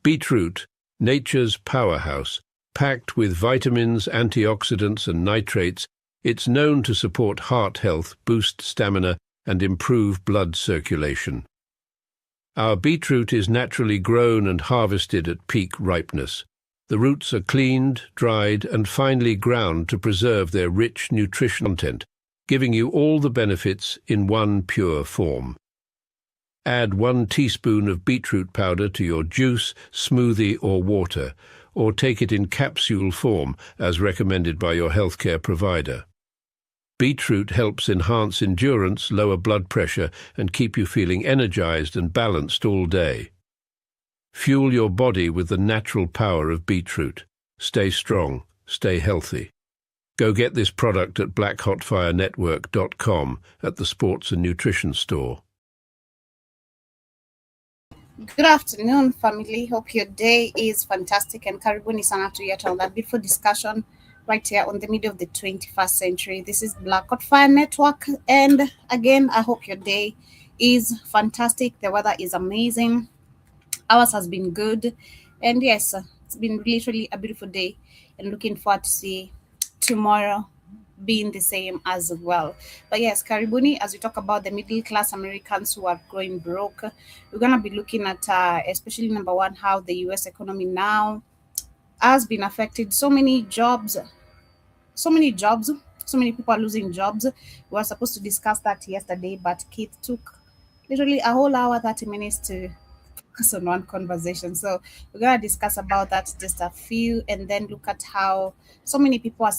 Beetroot, nature's powerhouse. Packed with vitamins, antioxidants and nitrates, it's known to support heart health, boost stamina and improve blood circulation. Our beetroot is naturally grown and harvested at peak ripeness. The roots are cleaned, dried and finely ground to preserve their rich nutrition content, giving you all the benefits in one pure form. Add 1 teaspoon of beetroot powder to your juice, smoothie or water, or take it in capsule form as recommended by your healthcare provider. Beetroot helps enhance endurance, lower blood pressure, and keep you feeling energized and balanced all day. Fuel your body with the natural power of beetroot. Stay strong, stay healthy. Go get this product at blackhotfirenetwork.com at the Sports and Nutrition Store. Good afternoon, family. Hope your day is fantastic and karibuni sana to yet another beautiful discussion right here on the middle of the 21st century. This is Black Hot Fire Network, and again, I hope your day is fantastic. The weather is amazing. Ours has been good, and yes, it's been literally a beautiful day, and looking forward to see tomorrow being the same as well. But yes, karibuni, as we talk about the middle class Americans who are growing broke, we're going to be looking at especially number one, how the US economy now has been affected. So many people are losing jobs. We were supposed to discuss that yesterday, but Keith took literally a whole hour, 30 minutes to focus on one conversation. So we're going to discuss about that, just a few, and then look at how so many people are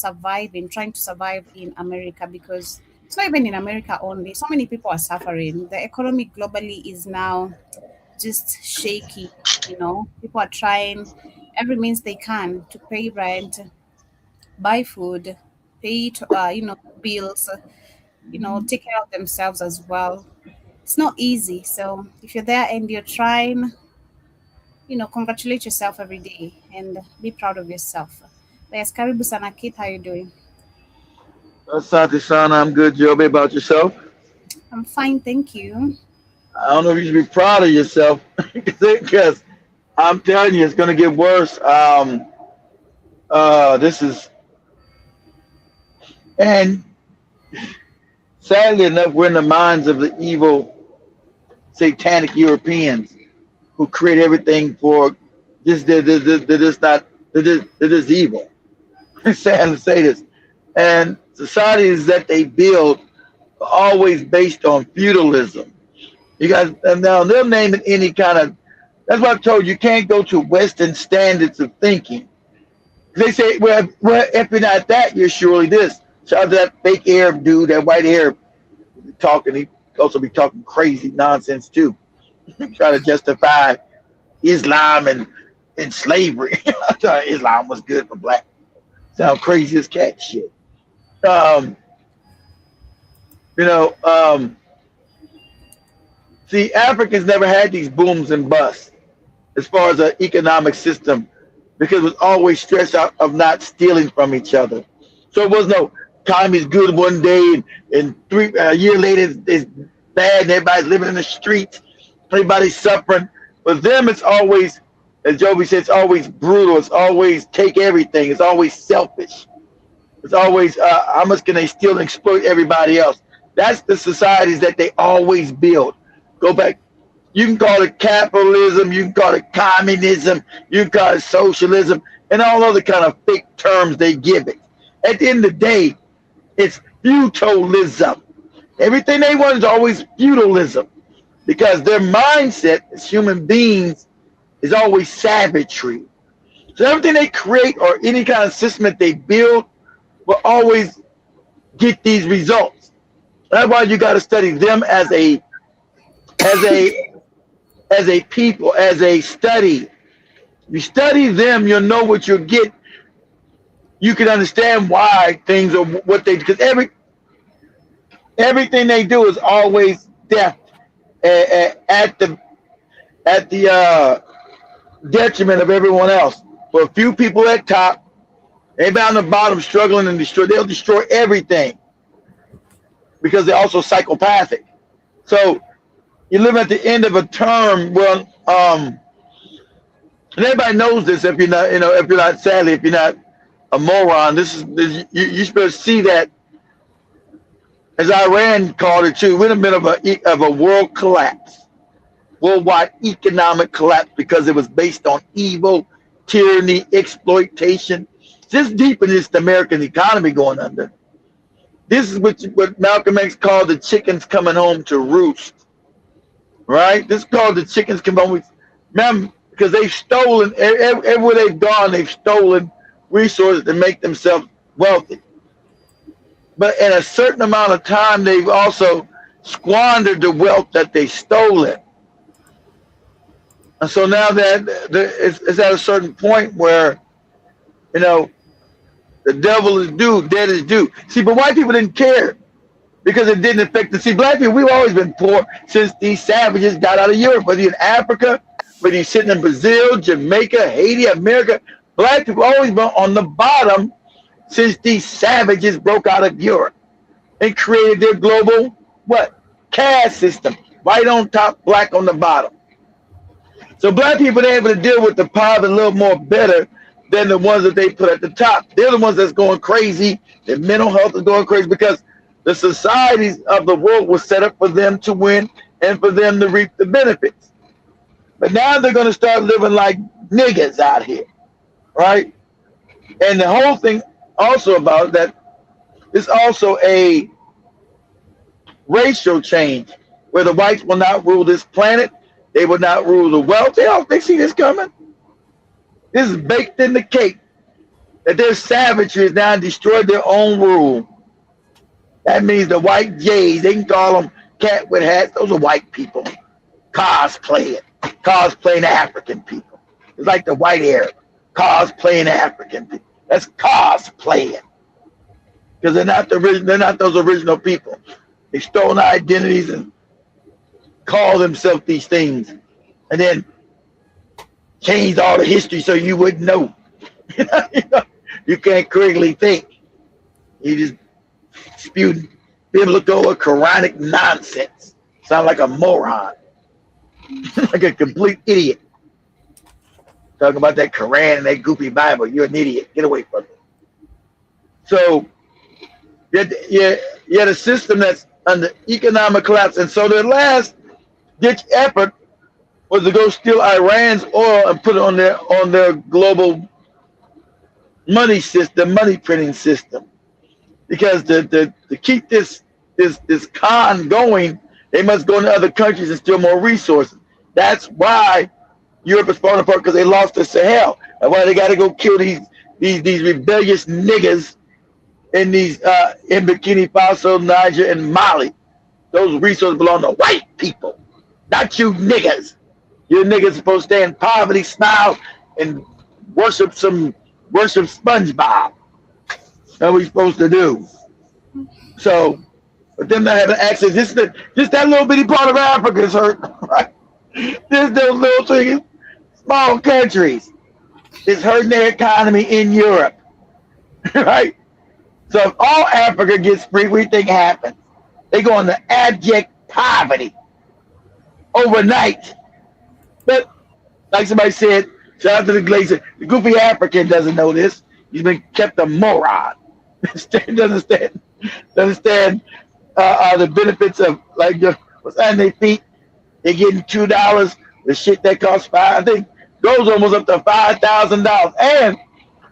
trying to survive in America, because it's not even in America only. So many people are suffering. The economy globally is now just shaky. People are trying every means they can to pay rent, buy food, pay bills, take care of themselves as well. It's not easy. So if you're there and you're trying, congratulate yourself every day and be proud of yourself. Yes, Karibu Sana Kit, how you doing? Asante Sana, I'm good, Joby. About yourself? I'm fine, thank you. I don't know if you should be proud of yourself because I'm telling you, it's going to get worse. This is, and sadly enough, we're in the minds of the evil, satanic Europeans who create everything for this. That is evil. It's sad to say this, and societies that they build are always based on feudalism. You guys, and now they'll name it any kind of. That's what I told you. You can't go to Western standards of thinking. They say, well, if you're not that, you're surely this. Shout out to that fake Arab dude, that white Arab talking. He also be talking crazy nonsense too. Try to justify Islam and slavery. Islam was good for black. Sound crazy as cat shit. Um, See, Africans never had these booms and busts as far as an economic system, because it was always stressed out of not stealing from each other. So it was no time is good one day and a year later it's bad and everybody's living in the streets, everybody's suffering. But them, it's always, as Joby said, it's always brutal. It's always take everything. It's always selfish. It's always how much can they steal and exploit everybody else? That's the societies that they always build. Go back. You can call it capitalism. You can call it communism. You can call it socialism and all other kind of fake terms they give it. At the end of the day, it's feudalism. Everything they want is always feudalism, because their mindset as human beings is always savagery. So everything they create or any kind of system that they build will always get these results. That's why you got to study them as a people, as a study. If you study them, you'll know what you'll get. You can understand why things are what they, because everything they do is always death at the detriment of everyone else. For a few people at top, everybody on the bottom struggling and they'll destroy everything, because they're also psychopathic. So you live at the end of a term where And everybody knows this. If you're not, if you're not, sadly, if you're not a moron, you're supposed to see that, as Iran called it too. We're in the middle of a world collapse, worldwide economic collapse, because it was based on evil, tyranny, exploitation. Just deep in this, the American economy going under. This is what Malcolm X called the chickens coming home to roost. Right? This is called the chickens coming home. Remember, because they've stolen, everywhere they've gone, they've stolen resources to make themselves wealthy. But in a certain amount of time, they've also squandered the wealth that they stolen. And so now that it's at a certain point where, the devil is due, dead is due. See, but white people didn't care because it didn't affect them. See, black people, we've always been poor since these savages got out of Europe. Whether you're in Africa, whether you're sitting in Brazil, Jamaica, Haiti, America, black people always been on the bottom since these savages broke out of Europe and created their global, caste system. White on top, black on the bottom. So black people are able to deal with the poverty a little more better than the ones that they put at the top. They're the ones that's going crazy. Their mental health is going crazy because the societies of the world were set up for them to win and for them to reap the benefits. But now they're going to start living like niggas out here, right? And the whole thing also about that is also a racial change where the whites will not rule this planet. They will not rule the wealth. They see this coming. This is baked in the cake that their savagery has now destroyed their own rule. That means the white jays, they can call them cat with hats. Those are white people cosplaying African people. It's like the white Arab cosplaying African people. That's cosplaying because they're not those original people. They stole our identities and call themselves these things, and then changed all the history so you wouldn't know. You can't critically think. You just spew biblical or Quranic nonsense. Sound like a moron, like a complete idiot. Talking about that Quran and that goofy Bible. You're an idiot. Get away from it. So you had a system that's under economic collapse, and so their last ditch effort was to go steal Iran's oil and put it on their global money system, money printing system. Because to keep this con going, they must go into other countries and steal more resources. That's why Europe is falling apart, because they lost the Sahel. That's why they got to go kill these rebellious niggas in Burkina Faso, Niger, and Mali. Those resources belong to white people, not you niggas. You niggas supposed to stay in poverty, smile, and worship SpongeBob. That's what we're supposed to do. So, but them not having access, just that little bitty part of Africa is hurt, right? Those little things, small countries, is hurting their economy in Europe, right? So if all Africa gets free, what do you think happens? They go into abject poverty overnight. But like somebody said, shout out to the Glazer, the goofy African doesn't know this. He's been kept a moron. Doesn't understand the benefits of what's on their feet. They're getting $2. The shit that costs $5, I think, goes almost up to $5,000. And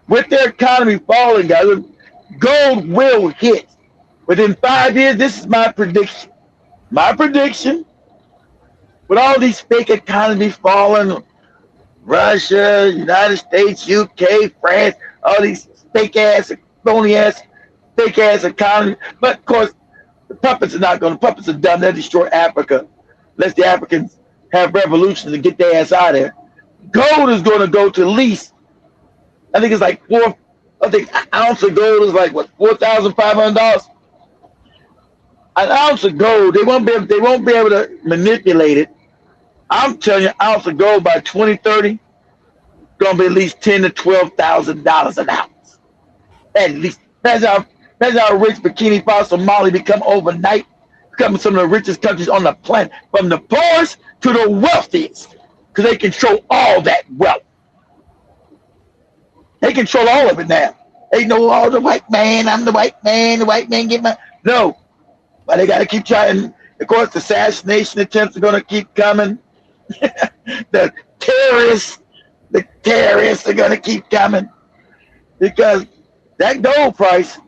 with their economy falling, guys, gold will hit within 5 years. This is my prediction. My prediction. With all these fake economies falling, Russia, United States, UK, France, all these fake-ass, phony-ass, fake-ass economies. But, of course, the puppets are done. They'll destroy Africa unless the Africans have revolutions and get their ass out of there. Gold is going to go to at least, I think it's like an ounce of gold is like, what, $4,500? An ounce of gold, they won't be able to manipulate it. I'm telling you, an ounce of gold by 2030 gonna be at least $10,000 to $12,000 an ounce. At least. That's how rich Burkina Faso, Mali become overnight, becoming some of the richest countries on the planet, from the poorest to the wealthiest, because they control all that wealth. They control all of it now. They know all the white man. I'm the white man. The white man get my no. But they got to keep trying. Of course, the assassination attempts are going to keep coming. the terrorists are going to keep coming because that gold price.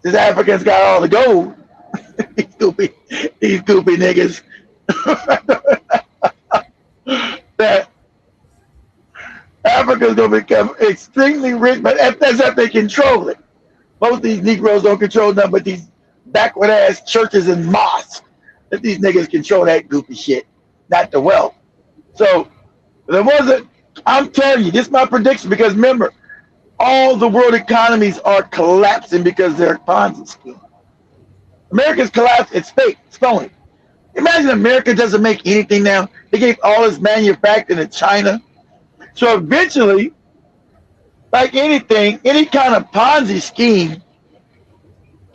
These Africans got all the gold. these goofy niggas. That Africa's going to become extremely rich, but that's if they control it. Most of these Negroes don't control nothing but these backward ass churches and mosques. That these niggas control that goofy shit, not the wealth. So there wasn't. I'm telling you, this is my prediction because remember, all the world economies are collapsing because they're a Ponzi scheme. America's collapsed. It's fake. It's phony. Imagine America doesn't make anything now. They gave all its manufacturing to China. So eventually, like anything, any kind of Ponzi scheme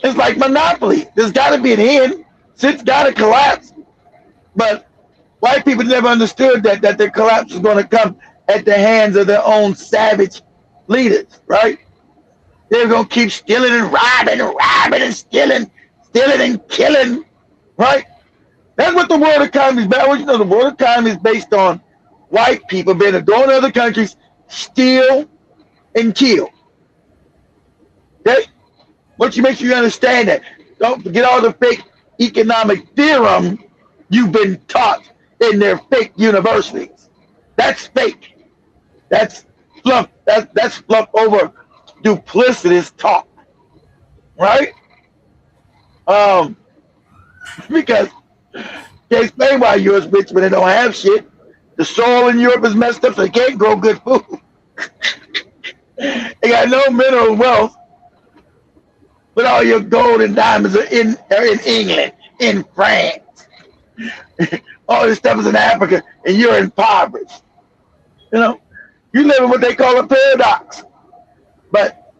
is like monopoly. There's got to be an end. It's got to collapse. But white people never understood that the collapse is going to come at the hands of their own savage leaders, right? They're going to keep stealing and robbing and stealing and killing, right? That's what the world economy is about. You know, the world economy is based on white people being able to go in other countries, steal, and kill. Okay? But you make sure you understand that. Don't forget all the fake economic theorem you've been taught in their fake universities. That's fake. That's fluff. That's fluff over duplicitous talk. Right? Because they explain why Europe's rich when they don't have shit. The soil in Europe is messed up, so they can't grow good food. They got no mineral wealth, but all your gold and diamonds are in England, in France. All this stuff is in Africa, and you're impoverished. You know, you live in what they call a paradox. But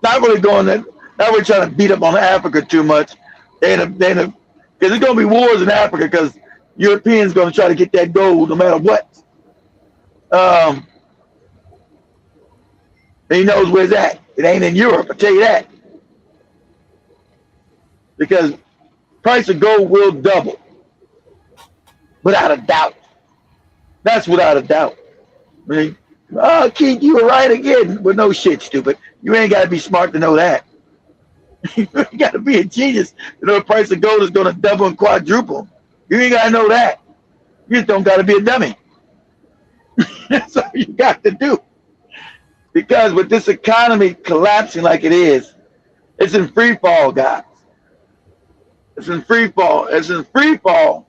not really going there. Not really trying to beat up on Africa too much. Because there's going to be wars in Africa because Europeans going to try to get that gold no matter what. And he knows where it's at. It ain't in Europe, I tell you that. Because price of gold will double. Without a doubt. That's without a doubt. I mean, oh, Keith, you were right again. Well, no shit, stupid. You ain't got to be smart to know that. You got to be a genius to know the price of gold is going to double and quadruple. You ain't got to know that. You just don't got to be a dummy. That's all you got to do. Because with this economy collapsing like it is, it's in free fall, guys. It's in free fall. It's in free fall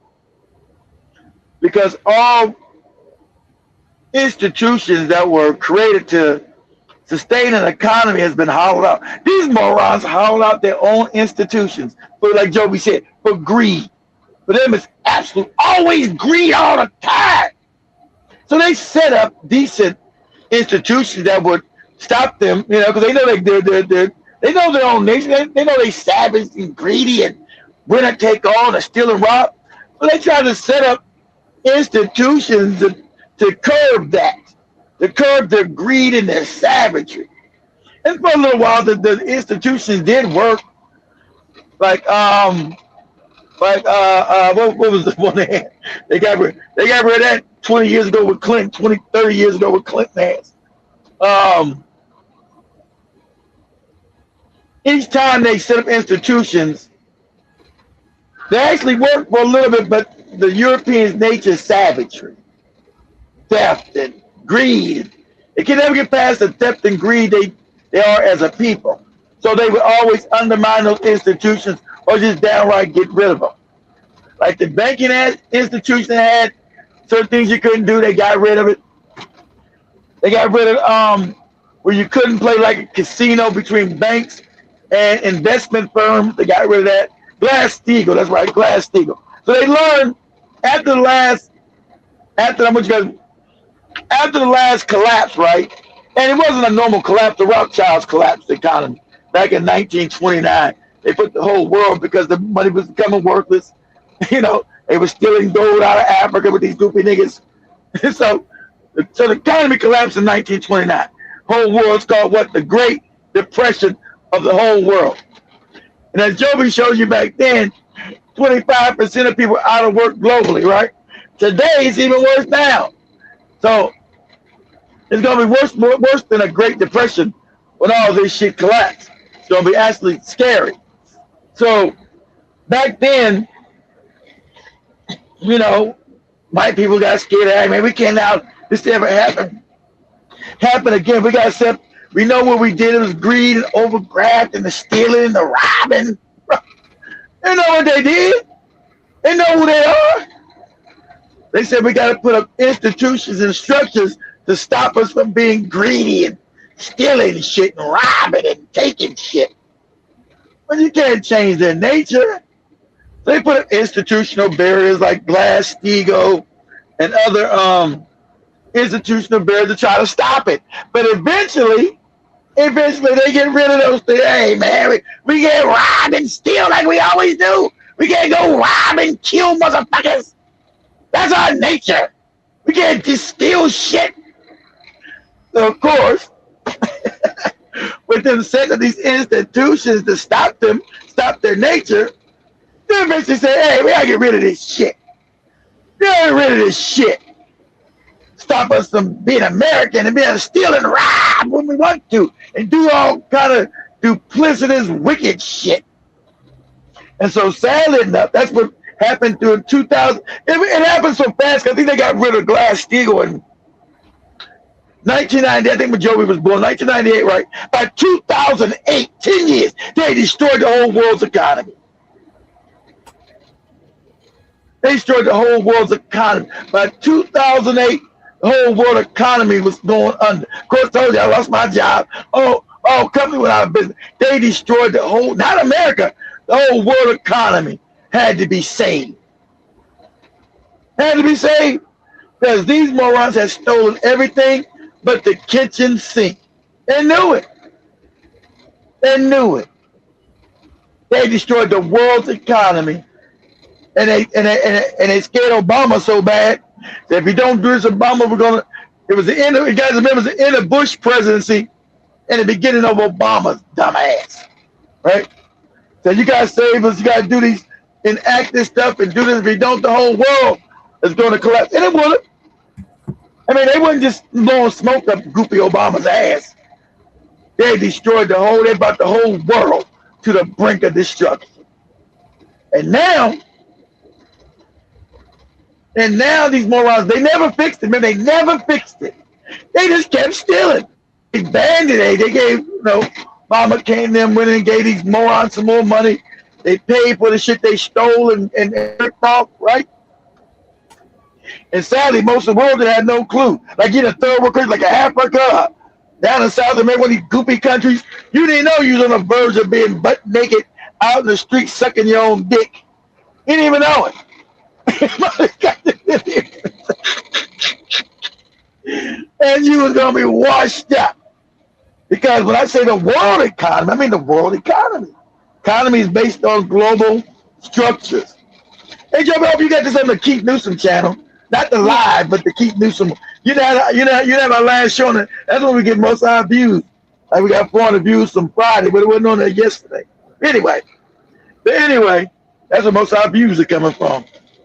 because all institutions that were created to sustain an economy has been hollowed out. These morons hollowed out their own institutions for, like Joby said, for greed. For them, it's absolute, always greed all the time. So they set up decent institutions that would stop them, you know, because they know they know their own nation. They know they savage and greedy and winner take all and steal and rob. So they try to set up institutions to curb that, to curb their greed and their savagery. And for a little while, the institutions did work. What was the one they had? They got rid of that 20 years ago with Clinton, 30 years ago with Clinton ass. Each time they set up institutions, they actually worked for a little bit, but the Europeans' nature is savagery, theft, and greed. They can never get past the theft and greed they are as a people. So they would always undermine those institutions or just downright get rid of them. Like the banking institution had certain things you couldn't do, they got rid of it. They got rid of where you couldn't play like a casino between banks and investment firms. They got rid of that. Glass-Steagall, that's right, Glass-Steagall. So they learned after the last collapse, right? And it wasn't a normal collapse. The Rothschilds collapsed the economy back in 1929. They put the whole world because the money was becoming worthless. You know, they were stealing gold out of Africa with these goofy niggas. So So the economy collapsed in 1929. Whole world's called what? The Great Depression of the whole world. And as Joby showed you back then, 25% of people are out of work globally, right? Today it's even worse now. So it's gonna be worse than a Great Depression when all this shit collapsed. It's gonna be actually scary. So back then, you know, white people got scared. Hey, man, we can't allow this to ever happen again. We got to accept. We know what we did. It was greed and overgraft and the stealing and the robbing. They know what they did. They know who they are. They said we got to put up institutions and structures to stop us from being greedy and stealing shit and robbing and taking shit. But you can't change their nature. They put up institutional barriers like Glass-Steagall and other institutional barriers to try to stop it. But eventually they get rid of those things. Hey, man, we get robbed and steal like we always do. We can't go rob and kill motherfuckers. That's our nature. We can't just steal shit. So, of course, with them setting these institutions to stop their nature, they eventually say, hey, we gotta get rid of this shit. We gotta get rid of this shit. Stop us from being American and being able to steal and rob when we want to and do all kind of duplicitous, wicked shit. And so sadly enough, that's what happened during 2000. It happened so fast because I think they got rid of Glass-Steagall in 1990, I think when Joey was born, 1998, right? By 2008, 10 years, they destroyed the whole world's economy. They destroyed the whole world's economy. By 2008, the whole world economy was going under. Of course, I told you I lost my job. Oh, company went out of business. They destroyed the whole, not America, the whole world economy had to be saved. Had to be saved because these morons had stolen everything but the kitchen sink. They knew it. They knew it. They destroyed the world's economy. And they scared Obama so bad that if you don't do this, Obama, we're gonna. It was the end of. You guys remember it was the end of Bush presidency and the beginning of Obama's dumbass, right? So you guys save us. You gotta do these, enact this stuff, and do this. If you don't, the whole world is going to collapse, and it would. I mean, they wouldn't just blowing smoke up goofy Obama's ass. They destroyed the whole. They brought the whole world to the brink of destruction, and now. And now these morons, they never fixed it, man. They never fixed it. They just kept stealing. They banned it. They gave, Obama came them, went in and gave these morons some more money. They paid for the shit they stole and ripped off, right? And sadly, most of the world had no clue. Like in a third world country, like a Africa, down in South America, one of these goofy countries, you didn't know you was on the verge of being butt naked out in the street sucking your own dick. You didn't even know it. And you was gonna be washed up because when I say the world economy, I mean the world economy. Economy is based on global structures. Hey, Joe, I hope you got this on the Keith Newsom channel, not the live, but the Keith Newsom. You know our last show. That's when we get most of our views. Like we got 400 views from Friday, but it wasn't on there yesterday. Anyway, that's where most of our views are coming from.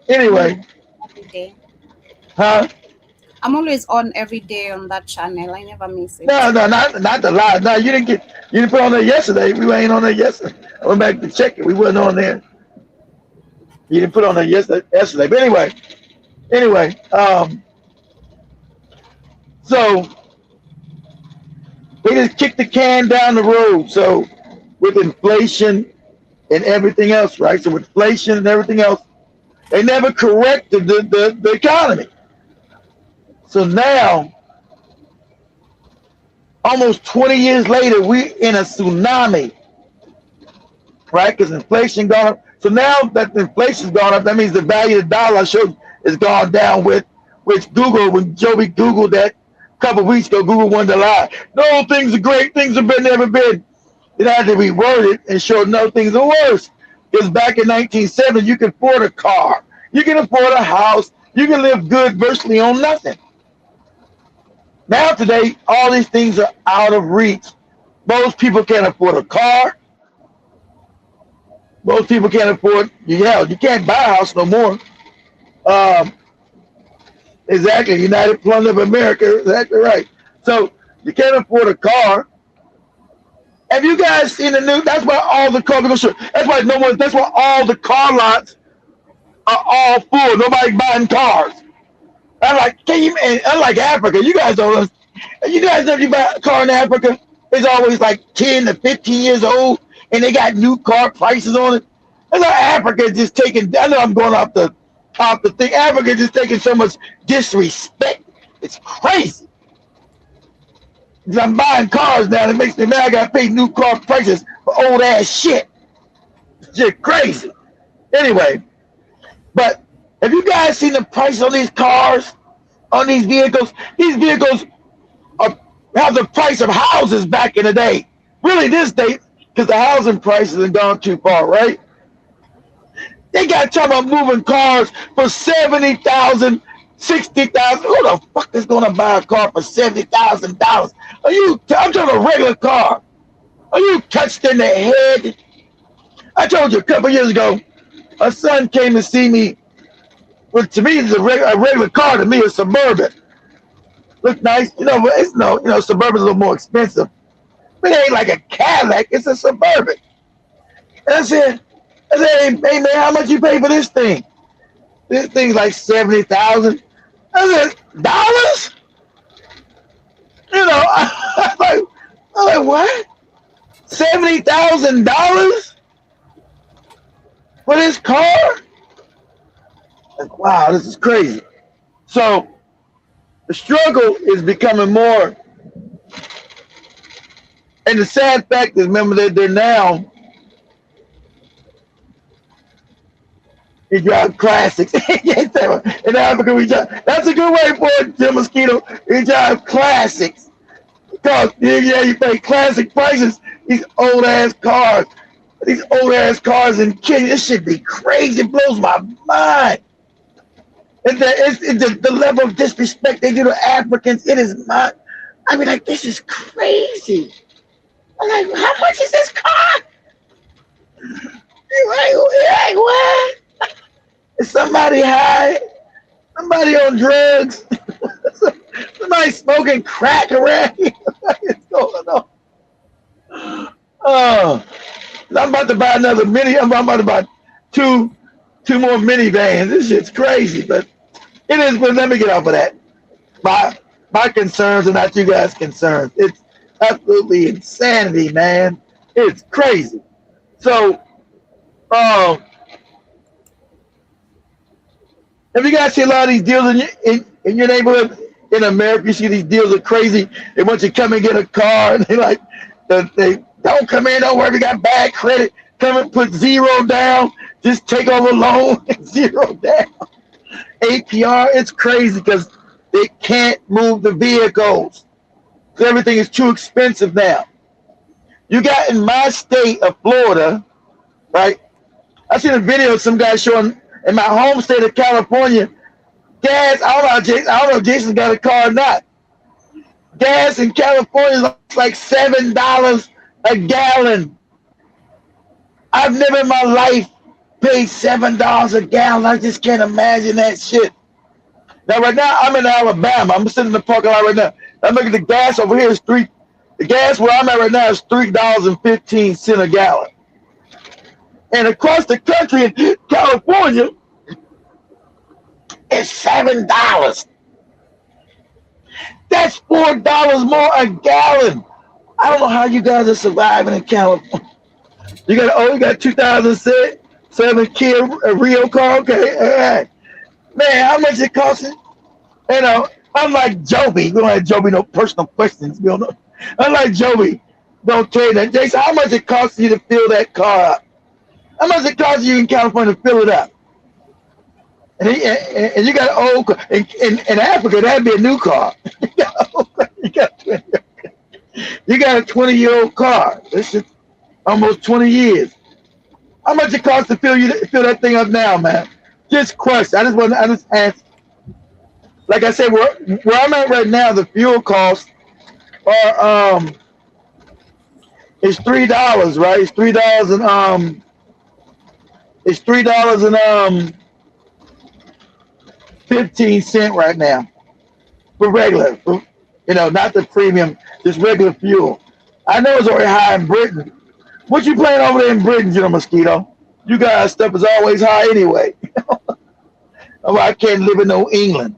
Anyway, every day. Huh? I'm always on every day on that channel. I never miss it. No, not the live. No, you didn't put on there yesterday. We ain't on there yesterday. I went back to check it. We wasn't on there. You didn't put on there yesterday. But anyway, so they just kicked the can down the road. So with inflation and everything else, right? So with inflation and everything else, they never corrected the economy. So now, almost 20 years later, we're in a tsunami, right? Because inflation gone up. So now that the inflation's gone up, that means the value of the dollar is gone down with which Google, when Joby Googled that a couple of weeks ago, Google wanted to lie. No, things are great. Things have never been. It had to reword it and show no, things are worse. Because back in 1970, you could afford a car. You can afford a house. You can live good virtually on nothing. Now today, all these things are out of reach. Most people can't afford a car. Most people can't afford, you can't buy a house no more. Um, exactly, United Plumbing of America, exactly right. So you can't afford a car. Have you guys seen the news? That's why all the car, that's why all the car lots are all full. Nobody's buying cars. I'm like, unlike Africa, you guys don't know if you buy a car in Africa, it's always like 10 to 15 years old and they got new car prices on it. That's like Africa is just taking, I know I'm going off the thing. Africa is just taking so much disrespect. It's crazy. Because I'm buying cars now, it makes me mad. I got to pay new car prices for old ass shit. It's just crazy. Anyway, but have you guys seen the price on these cars, on these vehicles? These vehicles have the price of houses back in the day. Really, this day, because the housing prices have gone too far, right? They got talking about moving cars for $70,000, $60,000. Who the fuck is going to buy a car for $70,000? I'm talking a regular car. Are you touched in the head? I told you a couple years ago, my son came to see me. Well, to me, it's a regular car. To me, a Suburban. Look nice, but it's Suburban's a little more expensive. But it ain't like a Cadillac. It's a Suburban. And I said, hey man, how much you pay for this thing? This thing's like $70,000. I said, dollars? I'm like, what? $70,000 for this car? Like, wow, this is crazy. So the struggle is becoming more. And the sad fact is, remember that they're now, you drive classics. In Africa, that's a good way for it, Jim Mosquito. You drive classics. Because, you pay classic prices, these old ass cars in Kenya. This should be crazy. It blows my mind. It's the level of disrespect they do to Africans. It is not. I mean, like, this is crazy. I'm like, how much is this car? Like, what? Is somebody high? Somebody on drugs? Somebody smoking crack around here? What's going on? Oh, I'm about to buy another mini. I'm about to buy two more minivans. This shit's crazy, but it is. But let me get off of that. My concerns are not you guys' concerns. It's absolutely insanity, man. It's crazy. So, have you guys seen a lot of these deals in your neighborhood in America? You see these deals are crazy. They want you to come and get a car, and they don't come in. Don't worry, we got bad credit. Come and put zero down. Just take over loan and zero down. APR, it's crazy because they can't move the vehicles. Everything is too expensive now. You got in my state of Florida, right? I seen a video of some guy showing in my home state of California, gas. I don't know if Jason's got a car or not. Gas in California is like $7 a gallon. I've never in my life paid $7 a gallon. I just can't imagine that shit. Now, right now, I'm in Alabama. I'm sitting in the parking lot right now. I'm looking at the gas over here. The gas where I'm at right now is $3.15 a gallon. And across the country in California, it's $7. That's $4 more a gallon. I don't know how you guys are surviving in California. You got 2007 Kia Rio car. Okay, all right. Man, how much it costing? I'm like Joby. We don't have Joby no personal questions. We don't know. Unlike Joby, don't tell you that. Jason, how much it costs you to fill that car up? How much it costs you in California to fill it up? And you got an old car. In Africa, that'd be a new car. You got a 20-year-old car. This is almost 20 years. How much it costs to fill that thing up now, man? Just question. I just ask. like I said, where I'm at right now, the fuel costs are it's $3, right? It's $3 and 15 cents right now for regular, not the premium, just regular fuel. I know it's already high in Britain. What you playing over there in Britain, General Mosquito? You guys stuff is always high anyway. Oh, I can't live in no England.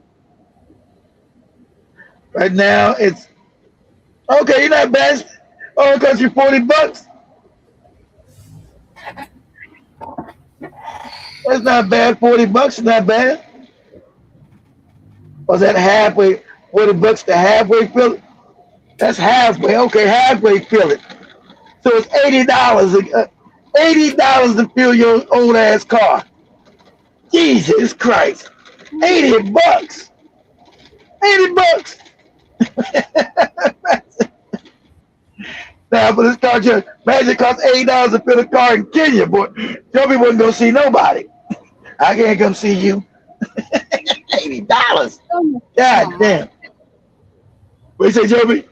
Right now it's okay, you're not bad. Oh, it costs you $40. That's not bad. $40 is not bad. Was that halfway? $40 to halfway fill it? That's halfway. Okay, halfway fill it. So it's $80. $80 to fill your old ass car. Jesus Christ. $80. $80. Now, for this car, just imagine it costs $80 to fill a car in Kenya, boy. Joby wasn't gonna see nobody. I can't come see you. $80. God damn. What you say, Joby?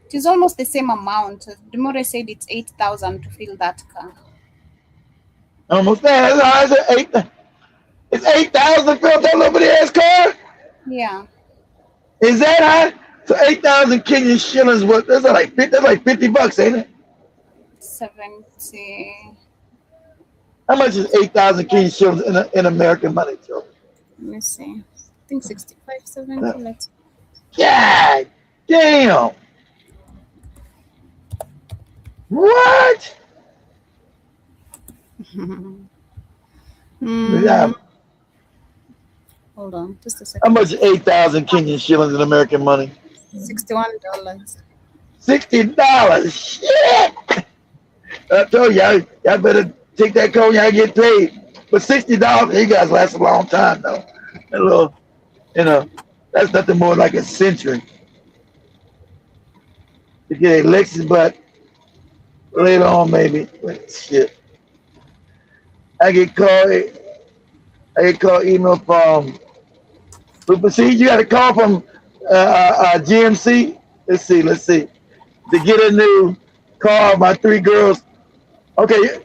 It is almost the same amount. Demore said it's 8,000 to fill that car. Almost there. It's 8,000 to fill that little bitty ass car? Yeah. Is that high? So 8,000 Kenyan shillings, what? That's like $50, ain't it? 70. How much is 8,000 Kenyan shillings in American money, Joe? Let me see. I think 65, 70. Let's. God damn. What? Yeah. Hold on, just a How second. much is 8,000 Kenyan shillings in American money? $61. $60. Shit. I told y'all better take that code, y'all get paid. But $60, you guys last a long time though. A little, that's nothing more like a century. To get a Lexus, but later on maybe. Shit. I get called email from. But see, you got a call from GMC. Let's see. To get a new car, my 3 girls. Okay,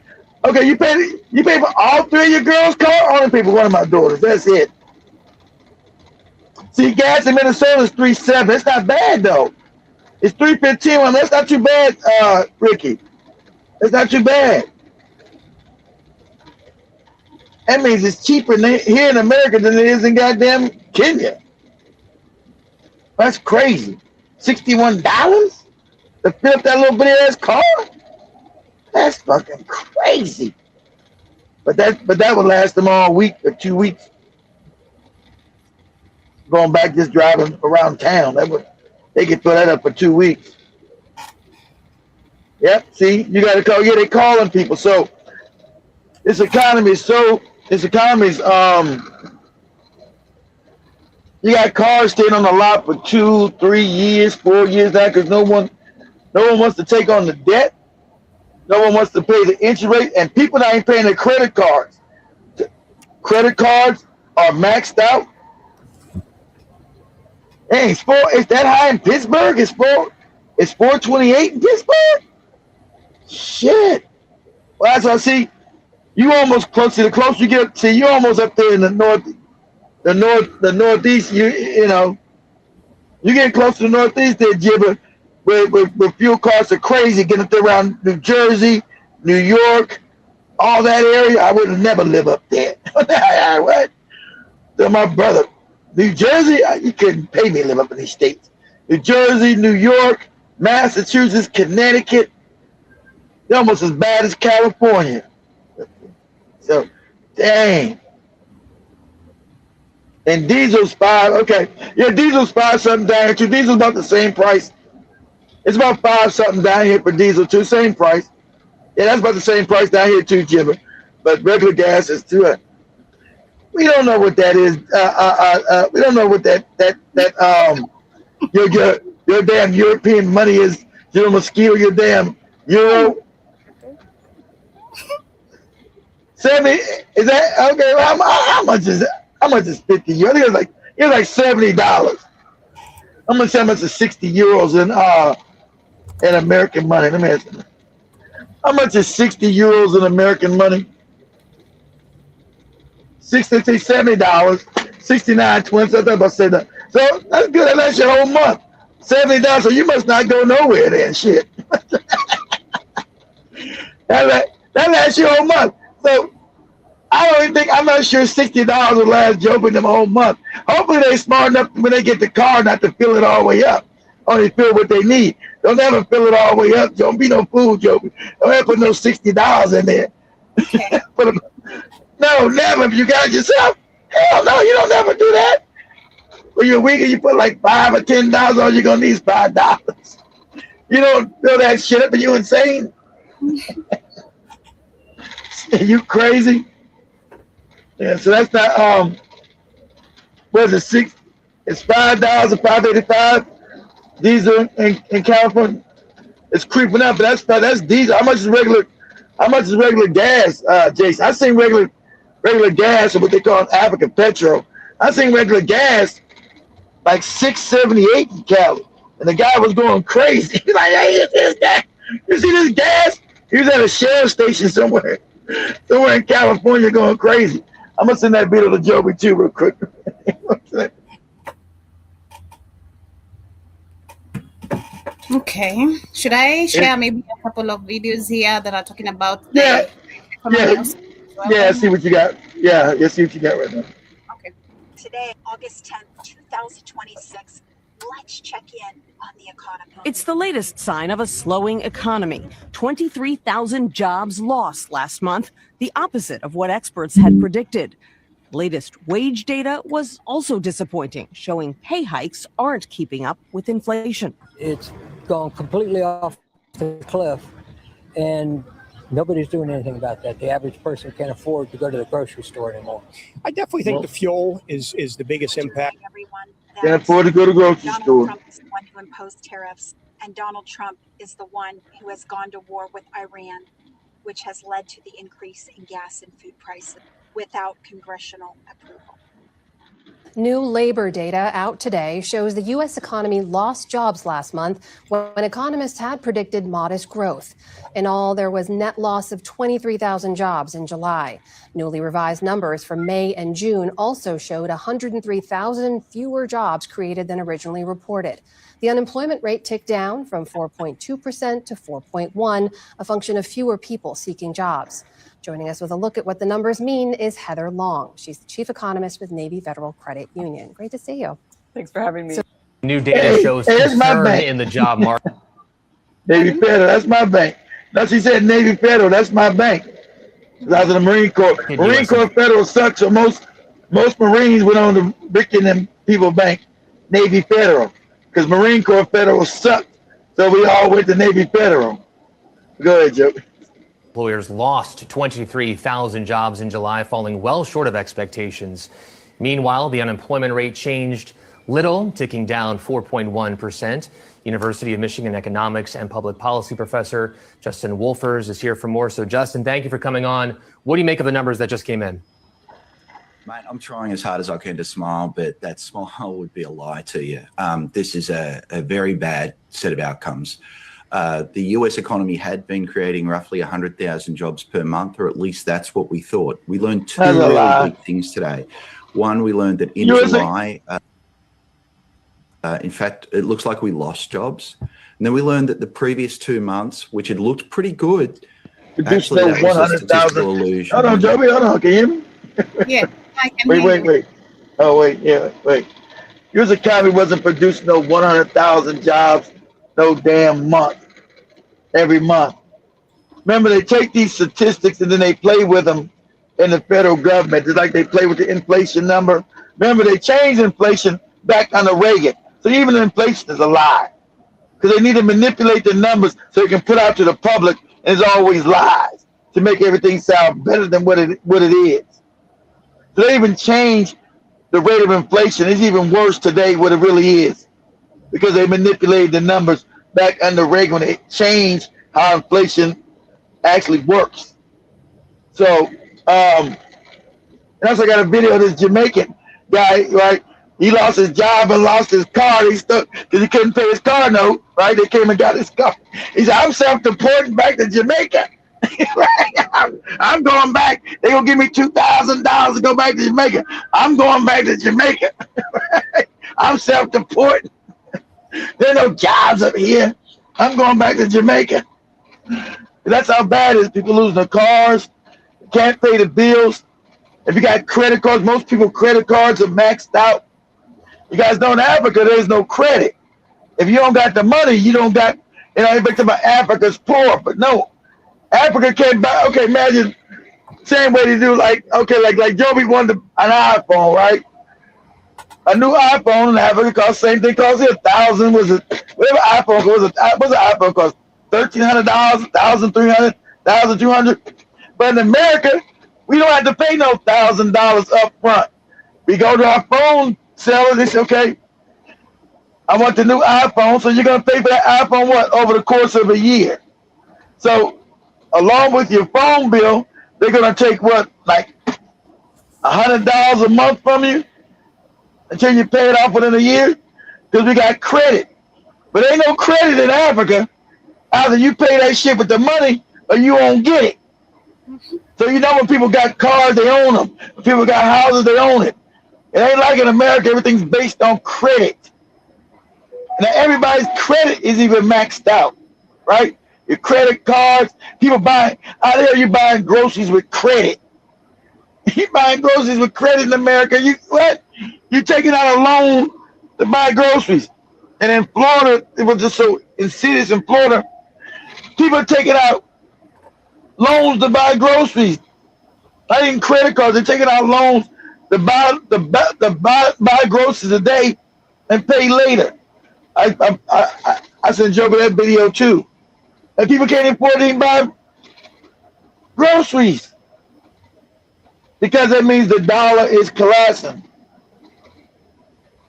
you pay for all 3 of your girls' car, or only pay for one of my daughters. That's it. See, gas in Minnesota is $3.7. That's not bad though. It's $3.15. That's not too bad, Ricky. That's not too bad. That means it's cheaper here in America than it is in goddamn Kenya. That's crazy. $61 to fill up that little bitty ass car? That's fucking crazy. But that would last them all week or 2 weeks. Going back just driving around town. They could fill that up for 2 weeks. Yep, see, you gotta call. Yeah, they calling people. So this economy is you got cars staying on the lot for 2, 3 years, 4 years now because no one wants to take on the debt. No one wants to pay the interest rate, and people that ain't paying their credit cards. Credit cards are maxed out. Hey, it's that high in Pittsburgh? It's 428 in Pittsburgh? Shit. Well, that's what I see. You almost closer. The closer you get, see, you almost up there in the northeast. You get close to the northeast there, Jibber, where fuel costs are crazy. Getting up there around New Jersey, New York, all that area. I would never live up there. What? Tell my brother, New Jersey, you couldn't pay me to live up in these states. New Jersey, New York, Massachusetts, Connecticut. They're almost as bad as California. So, dang. And diesel's $5. Okay, yeah, diesel's $5 something down here too. Diesel's about the same price. It's about $5 something down here for diesel too. Same price. Yeah, that's about the same price down here too, Jimmy. But regular gas is too. We don't know what that is. We don't know what that your damn European money is. Your mosquito, your damn euro. 70, is that okay? Well, how much is that? How much is 50 euros? I think It's like $70. I'm gonna say how much is 60 euros in American money. Let me ask you. How much is 60 euros in American money? $70, 69.20. I thought about saying that. So that's good. That lasts your whole month. $70. So you must not go nowhere then. Shit. that lasts your whole month. So I don't even think, I'm not sure $60 will last Joe and them a whole month. Hopefully they smart enough when they get the car not to fill it all the way up. Only fill what they need. Don't ever fill it all the way up. Don't be no fool, Joe. Don't ever put no $60 in there. Okay. No, never. If you got it yourself, hell no, you don't ever do that. When you're weak and you put like $5 or $10, all you're gonna need is $5. You don't fill that shit up and you insane. You crazy? Yeah, so that's not what is it, it's $5 or $5.85 diesel in California. It's creeping up, but that's diesel. How much is regular gas, Jason? I seen regular gas, or what they call African petrol. I seen regular gas like $6.78 in Cali. And the guy was going crazy. He's like, hey, is this gas? You see this gas? He was at a Shell station somewhere in California going crazy. I'm gonna send that video to Joby too real quick. Okay. Should I share maybe a couple of videos here that are talking about Yeah. See what you got. Yeah, see what you got right now. Okay. Today, August 10th, 2026. Let's check in on the economy. It's the latest sign of a slowing economy. 23,000 jobs lost last month, the opposite of what experts had predicted. Latest wage data was also disappointing, showing pay hikes aren't keeping up with inflation. It's gone completely off the cliff, and nobody's doing anything about that. The average person can't afford to go to the grocery store anymore. I definitely think the fuel is the biggest impact. Can't afford to go to the grocery store. Donald Trump is the one who imposed tariffs, and Donald Trump is the one who has gone to war with Iran, which has led to the increase in gas and food prices without congressional approval. New labor data out today shows the U.S. economy lost jobs last month when economists had predicted modest growth. In all, there was net loss of 23,000 jobs in July. Newly revised numbers for May and June also showed 103,000 fewer jobs created than originally reported. The unemployment rate ticked down from 4.2% to 4.1%, a function of fewer people seeking jobs. Joining us with a look at what the numbers mean is Heather Long. She's the chief economist with Navy Federal Credit Union. Great to see you. Thanks for having me. New data shows concern in the job market. Navy Federal, that's my bank. No, she said Navy Federal, that's my bank. I was in the Marine Corps. Marine Corps Federal sucks, so most Marines went on to Rick and them people bank, Navy Federal, because Marine Corps Federal sucked, so we all went to Navy Federal. Go ahead, Joe. Employers lost 23,000 jobs in July, falling well short of expectations. Meanwhile, the unemployment rate changed little, ticking down 4.1%. University of Michigan economics and public policy professor Justin Wolfers is here for more. So, Justin, thank you for coming on. What do you make of the numbers that just came in? Mate, I'm trying as hard as I can to smile, but that smile would be a lie to you. This is a very bad set of outcomes. The US economy had been creating roughly 100,000 jobs per month, or at least that's what we thought. We learned two really big things today. One, we learned that in July, in fact, it looks like we lost jobs. And then we learned that the previous 2 months, which had looked pretty good, actually that was a statistical illusion. Hold on, Joey, hold on. Can you hear me? Yeah, I can hear you. Wait. Oh, wait. US economy wasn't producing no 100,000 jobs no damn month, every month. Remember, they take these statistics and then they play with them in the federal government. It's like they play with the inflation number. Remember, they changed inflation back under Reagan. So even the inflation is a lie. Because they need to manipulate the numbers so they can put out to the public, and it's always lies to make everything sound better than what it is. So they even changed the rate of inflation. It's even worse today what it really is, because they manipulated the numbers back under Reagan when they changed how inflation actually works. So, and also got a video of this Jamaican guy, right, He lost his job and lost his car. He stuck because he couldn't pay his car note, right? They came and got his car. He said, I'm self-deporting back to Jamaica. I'm going back. They're going to give me $2,000 to go back to Jamaica. I'm going back to Jamaica. I'm self-deporting. There are no jobs up here. I'm going back to Jamaica. That's how bad it is. People losing their cars, can't pay the bills. If you got credit cards, most people credit cards are maxed out. You guys know in Africa, there's no credit. If you don't got the money, you don't got, everybody talk about Africa's poor, but no, Africa can't buy. Okay, imagine same way they do, like Joby wanted an iPhone, right? A new iPhone in Africa costs same thing costs here. $1,000 was it? Whatever iPhone was, what's an iPhone cost? $1,300, $1,300, $1,200. But in America, we don't have to pay no $1,000 up front. We go to our phone seller, they say, okay, I want the new iPhone, so you're gonna pay for that iPhone what over the course of a year. So along with your phone bill, they're gonna take what, like $100 a month from you until you pay it off within a year, because we got credit. But ain't no credit in Africa. Either you pay that shit with the money or you won't get it. So when people got cars, they own them. When people got houses, they own it. It ain't like in America, everything's based on credit. Now everybody's credit is even maxed out, right? Your credit cards, people buying, out there you buying groceries with credit. You buying groceries with credit in America, you're taking out a loan to buy groceries. And in Florida, it was just so insidious in Florida, people are taking out loans to buy groceries. Not even credit cards, they're taking out loans to buy groceries a day and pay later. I sent Joe that video too. And people can't afford to even buy groceries because that means the dollar is collapsing.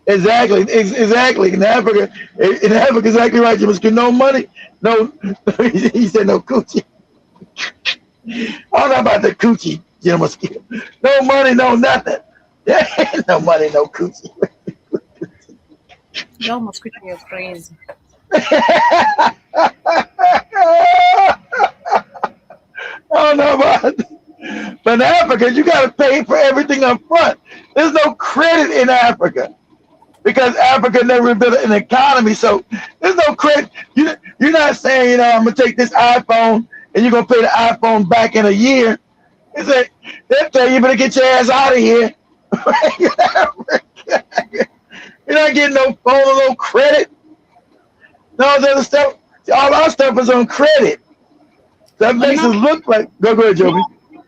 Exactly. In Africa, exactly right. You must get no money. No, he said no coochie. I don't know about the coochie, you must get no money, no nothing. No money, no coochie. Your mosquito is crazy. I don't know about it. But in Africa, you got to pay for everything up front. There's no credit in Africa because Africa never built an economy. So there's no credit. You're not saying, I'm going to take this iPhone and you're going to pay the iPhone back in a year. They'll tell you, better get your ass out of here. You're not getting no phone or no credit. No other stuff. All our stuff is on credit. That makes us look like. Go ahead, Joby.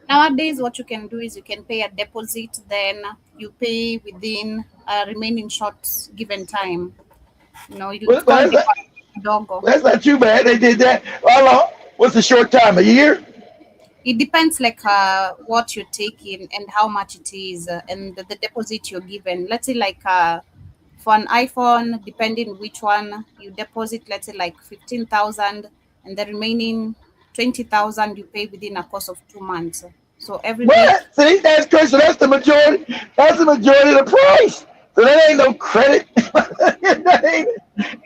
Nowadays, what you can do is you can pay a deposit, then you pay within a remaining short given time. That's not too bad. They did that. How long? What's the short time? A year? It depends, what you're taking and how much it is, and the deposit you're given. Let's say, for an iPhone, depending which one you deposit, let's say 15,000, and the remaining 20,000 you pay within a course of 2 months. So every week. See, that's crazy. So that's the majority. That's the majority of the price. So that ain't no credit.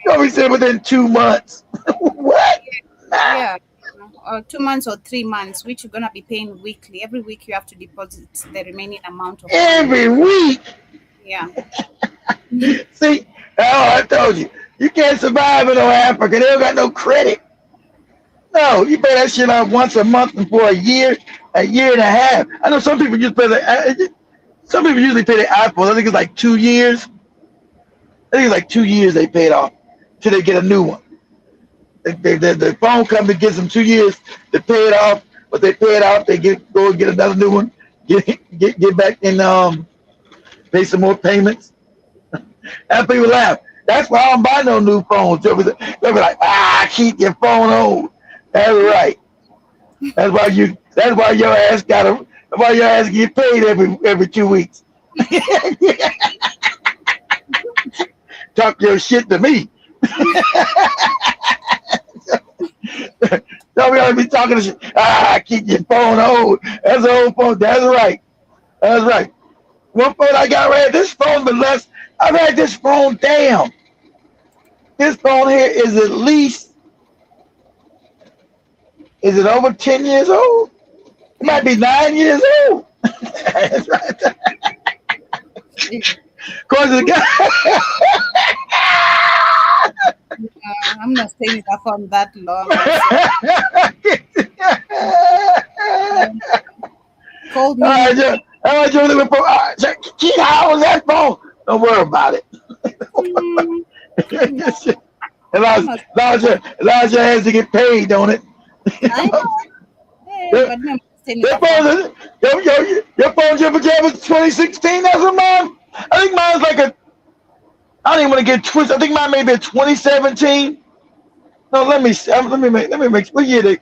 You always said within 2 months. What? Yeah. 2 months or 3 months, which you're gonna be paying weekly. Every week you have to deposit the remaining amount of every money. Week. Yeah. See, I told you, you can't survive in Africa. They don't got no credit. No, you pay that shit off once a month and for a year and a half. I know some people some people usually pay their iPhone. I think it's like 2 years. I think it's like 2 years they pay it off till they get a new one. The phone company gives them 2 years to pay it off, but they pay it off, they go and get another new one, get back and pay some more payments. And people laugh. That's why I don't buy no new phones. They'll be like, keep your phone old. That's right. That's why your ass get paid every 2 weeks. Talk your shit to me. Don't be always be talking to shit. Keep your phone old. That's an old phone. That's right. One phone I got right here, this phone been less I've had this phone down. This phone here is at least, is it over 10 years old? It might be 9 years old. That's right. According to the guy. I'm not staying with that phone that long. Called me. How was that phone? Don't worry about it. Elijah has to get paid, don't it? I know. Hey, but no, your phone Jibber Jabber 2016. That's what mine. I think mine's like a. I don't even want to get twisted. I think mine may be a 2017. No, let me make. What year did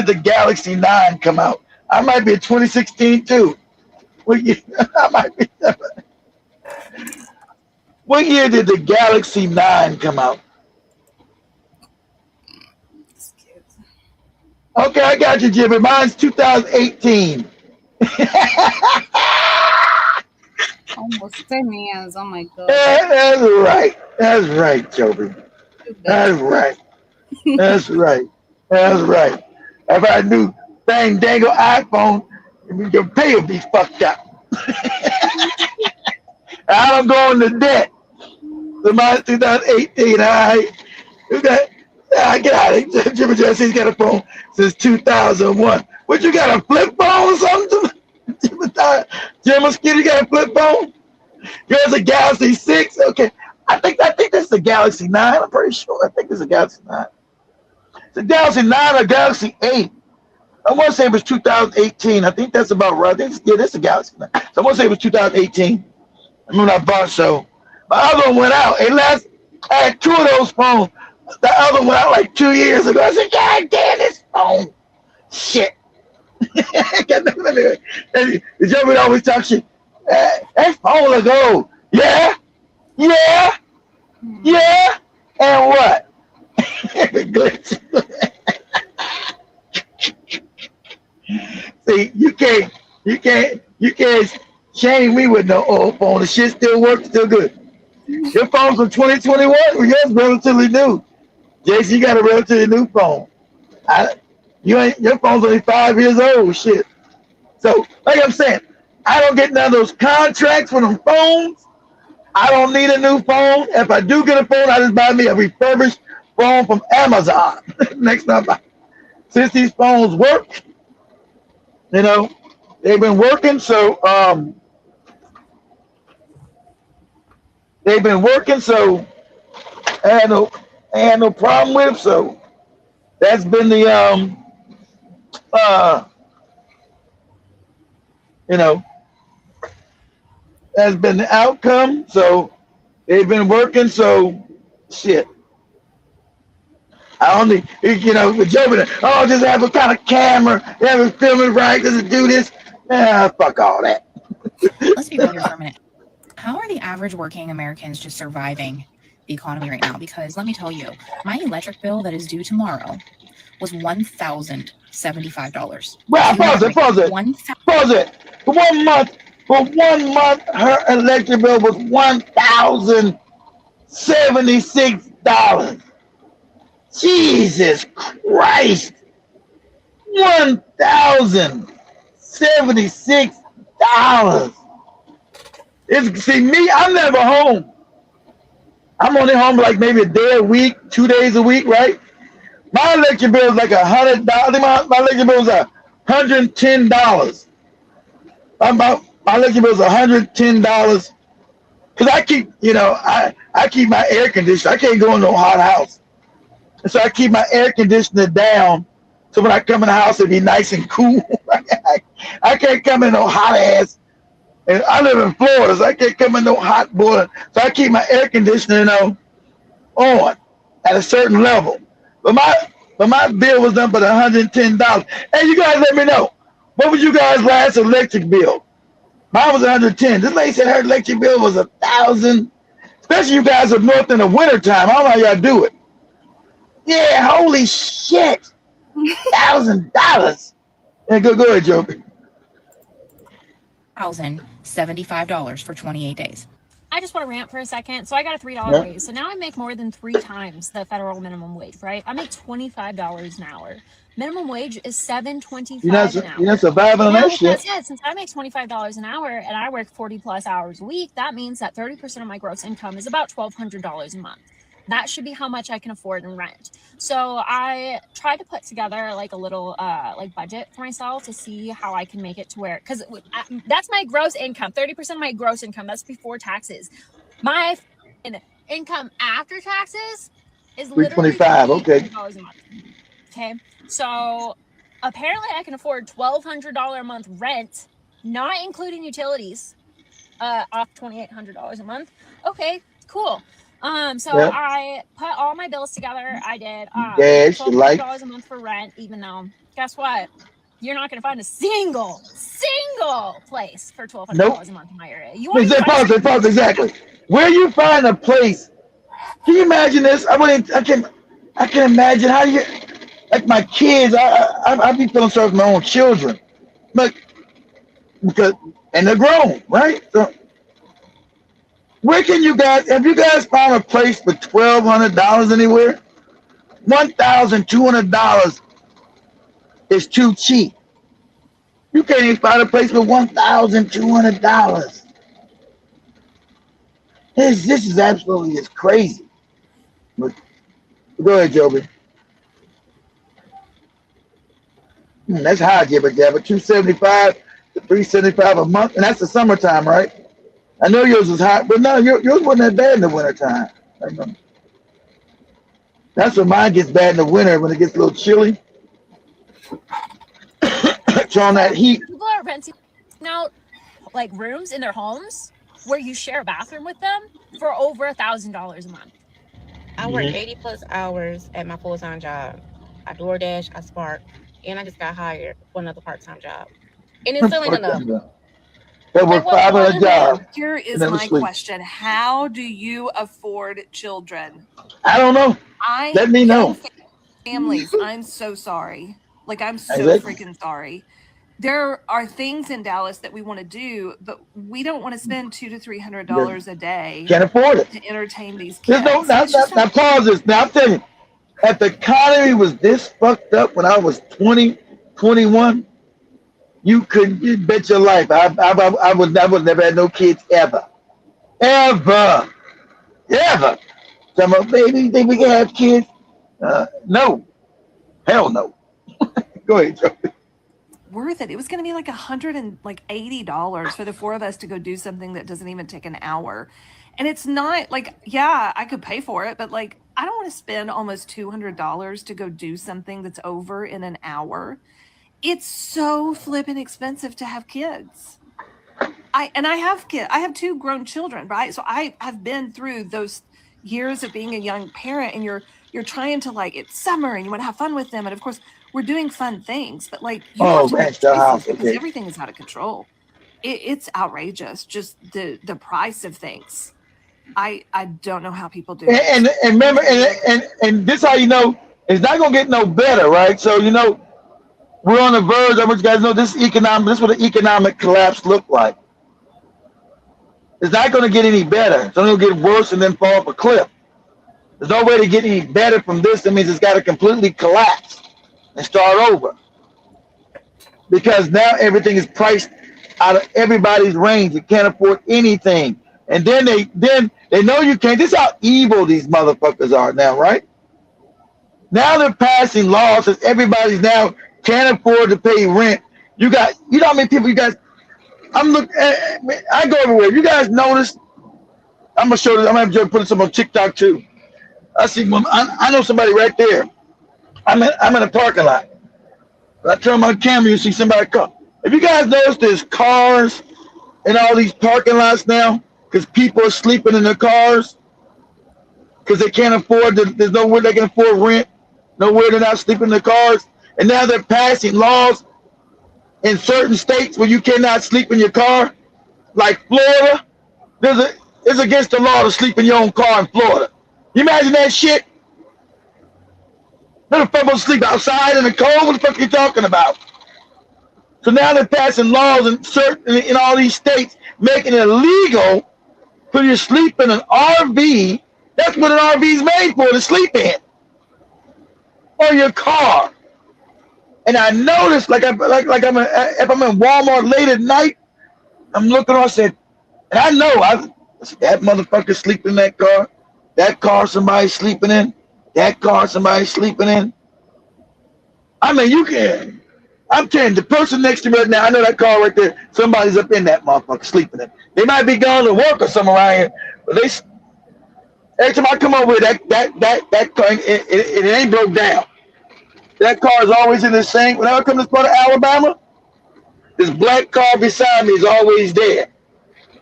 the Galaxy 9 come out? I might be a 2016 too. What year? I might be. What year did the Galaxy 9 come out? Okay, I got you, Jimmy. Mine's 2018. Almost 10 years. Oh my God. That's right. That's right, Joby. That's right. That's right. That's right. If I knew dang dangle iPhone, your pay would be fucked up. I don't go into debt. So mine's 2018. I get out of here. Jimmy Jesse's got a phone since 2001. What, you got a flip phone or something? Jim Skitty got a flip phone? Yours a Galaxy 6? Okay. I think this is a Galaxy 9. I'm pretty sure. I think it's a Galaxy 9. It's a Galaxy 9 or Galaxy 8. I want to say it was 2018. I think that's about right. This is a Galaxy 9. So I want to say it was 2018. I remember I bought so. My other one went out. I had two of those phones. The other one went out like 2 years ago. I said, God damn this phone. Shit. The German always talk shit. That phone will go. Yeah. Yeah. Yeah. And what? See, you can't shame me with no old phone. The shit still works, still good. Your phone's from 2021. Well, yours relatively new. Jason, you got a relatively new phone. Your phone's only 5 years old. Shit. So, like I'm saying, I don't get none of those contracts for them phones. I don't need a new phone. If I do get a phone, I just buy me a refurbished phone from Amazon. Next time, since these phones work, they've been working. So, I had no problem with. So, that's been the that's been the outcome. So they've been working. So shit. I only, the joke, just have a kind of camera, have it filming right, does it do this? Fuck all that. Let's be real here for a minute. How are the average working Americans just surviving the economy right now? Because let me tell you, my electric bill that is due tomorrow was $1,075. Well, pause it. For 1 month, her electric bill was $1,076. Jesus Christ. $1,076. See, me, I'm never home. I'm only home like maybe a day a week, 2 days a week, right? My electric bill is like $100. I think my electric bill is $110. My electric bill is $110 because I keep, I keep my air conditioner. I can't go in no hot house, and so I keep my air conditioner down. So when I come in the house, it'll be nice and cool. I can't come in no hot ass. And I live in Florida, so I can't come in no hot boiler. So I keep my air conditioner, on at a certain level. But my bill was done for $110. Hey, you guys let me know. What was you guys' last electric bill? Mine was $110. This lady said her electric bill was $1,000. Especially you guys up north in the wintertime. I don't know how y'all do it. Yeah, holy shit. $1,000. Yeah, go ahead, Joby. $1,075 for 28 days. I just want to rant for a second. So I got a $3 raise. So now I make more than 3 times the federal minimum wage, right? I make $25 an hour. Minimum wage is $7.25 an hour. You're not surviving on that shit. Since I make $25 an hour and I work 40 plus hours a week, that means that 30% of my gross income is about $1,200 a month. That should be how much I can afford in rent. So I tried to put together like a little like budget for myself to see how I can make it to where, because that's my gross income, 30% of my gross income. That's before taxes. My income after taxes is literally $325. Okay. $325 a month. Okay. So apparently I can afford $1,200 a month rent, not including utilities, off $2,800 a month. Okay, cool. So Yep. I put all my bills together. I did $1,200 a month for rent, even though guess what? You're not going to find a single place for $1,200 a month in my area. You want Pause, exactly. Where you find a place? Can you imagine this? I can imagine how you, like my kids. I be feeling sorry for my own children, but and they're grown, right? So, where can you guys, have you guys found a place for $1,200 anywhere? $1,200 is too cheap. You can't even find a place for $1,200. This is absolutely just crazy. But, go ahead, Joby. That's high, Jibba Jabba. $275 to $375 a month, and that's the summertime, right? I know yours was hot, but no, yours wasn't that bad in the wintertime. I remember. That's when mine gets bad in the winter, when it gets a little chilly. Drawing that heat. People are renting out like rooms in their homes where you share a bathroom with them for over $1,000 a month. I work 80 plus hours at my full-time job. I DoorDash, I Spark, and I just got hired for another part-time job. And it's still ain't enough. That work 5 on a job. Here is my question. How do you afford children? I don't know. Let me know. Families, I'm so sorry. Like, I'm so Exactly. freaking sorry. There are things in Dallas that we want to do, but we don't want to spend $200 to $300 a day. Can't afford it. To entertain these kids. There's now pause this. Now I'm telling you, if the economy was this fucked up when I was 20, 21, you bet your life. I would never had no kids ever. Ever. Some of baby think we can have kids? No. Hell no. Go ahead, Joe. Worth it. It was going to be like $180 for the 4 of us to go do something that doesn't even take an hour. And it's not like, yeah, I could pay for it, but like, I don't want to spend almost $200 to go do something that's over in an hour. It's so flippin' expensive to have kids. I have kids. I have 2 grown children, right? So I have been through those years of being a young parent, and you're trying to, like, it's summer and you want to have fun with them, and of course we're doing fun things, but like you have to make choices because everything is out of control. It's outrageous, just the price of things. I don't know how people do it. And remember, and this how you know it's not gonna get no better, right? So you know we're on the verge. I want you guys to know this is what an economic collapse looked like. It's not gonna get any better. It's only gonna get worse and then fall off a cliff. There's no way to get any better from this. That means it's got to completely collapse and start over. Because now everything is priced out of everybody's range. You can't afford anything. And then they know you can't. This is how evil these motherfuckers are now, right? Now they're passing laws that everybody's now can't afford to pay rent. You know how many people you guys, I go everywhere. You guys notice, I'm gonna show this, I'm gonna have to put some on TikTok too. I know somebody right there. I'm in a parking lot. I turn my camera, you see somebody come. If you guys notice, there's cars in all these parking lots now because people are sleeping in their cars because they can't afford, there's nowhere they can afford rent, nowhere they're not sleeping in their cars. And now they're passing laws in certain states where you cannot sleep in your car, like Florida. It's against the law to sleep in your own car in Florida. You imagine that shit? Little fuck supposed to sleep outside in the cold? What the fuck are you talking about? So now they're passing laws in all these states, making it illegal So you sleep in an RV. That's what an RV is made for, to sleep in. Or your car. And I noticed, if I'm in Walmart late at night, I'm looking on, I said, and I know, that motherfucker sleeping in that car. That car somebody sleeping in. That car somebody sleeping in. I mean, you can. I'm telling you, the person next to me right now, I know that car right there, somebody's up in that motherfucker sleeping in. They might be going to work or something around here, but every time I come over here, that car, it ain't broke down. That car is always in the same. Whenever I come to this part of Alabama, this black car beside me is always there.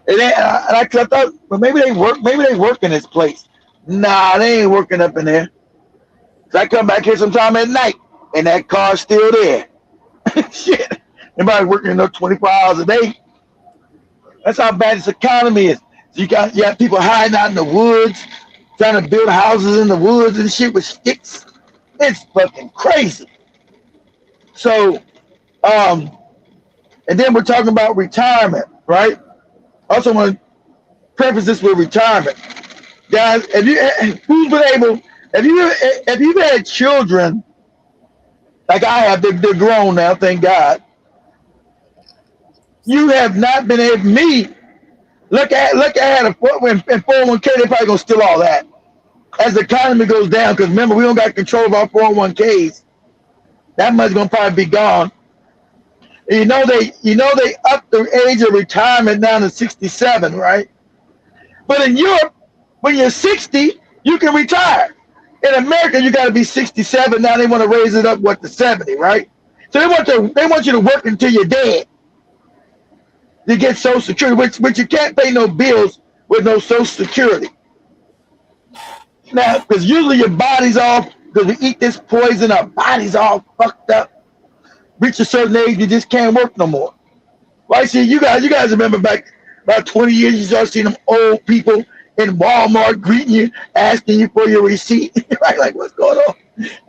And I thought, well, maybe they work in this place. Nah, they ain't working up in there. So I come back here sometime at night, and that car's still there. Shit. Everybody's working 24 hours a day. That's how bad this economy is. So you got people hiding out in the woods, trying to build houses in the woods and shit with sticks. It's fucking crazy. So, and then we're talking about retirement, right? Also want to preface this with retirement. Guys, have you had children like I have? They're grown now, thank God. You have not been able. Look, I had a 401k. They're probably gonna steal all that as the economy goes down. Because remember, we don't got control of our 401ks. That money's gonna probably be gone. And you know they upped the age of retirement down to 67, right? But in Europe, when you're 60, you can retire. In America, you got to be 67. Now they want to raise it up to 70, right? So they want you to work until you're dead. You get Social Security, which you can't pay no bills with no Social Security. Now, because usually your body's all, because we eat this poison, our body's all fucked up. Reach a certain age, you just can't work no more. Well, I see you guys remember back about 20 years, you start seeing them old people in Walmart greeting you, asking you for your receipt. Right? Like, what's going on?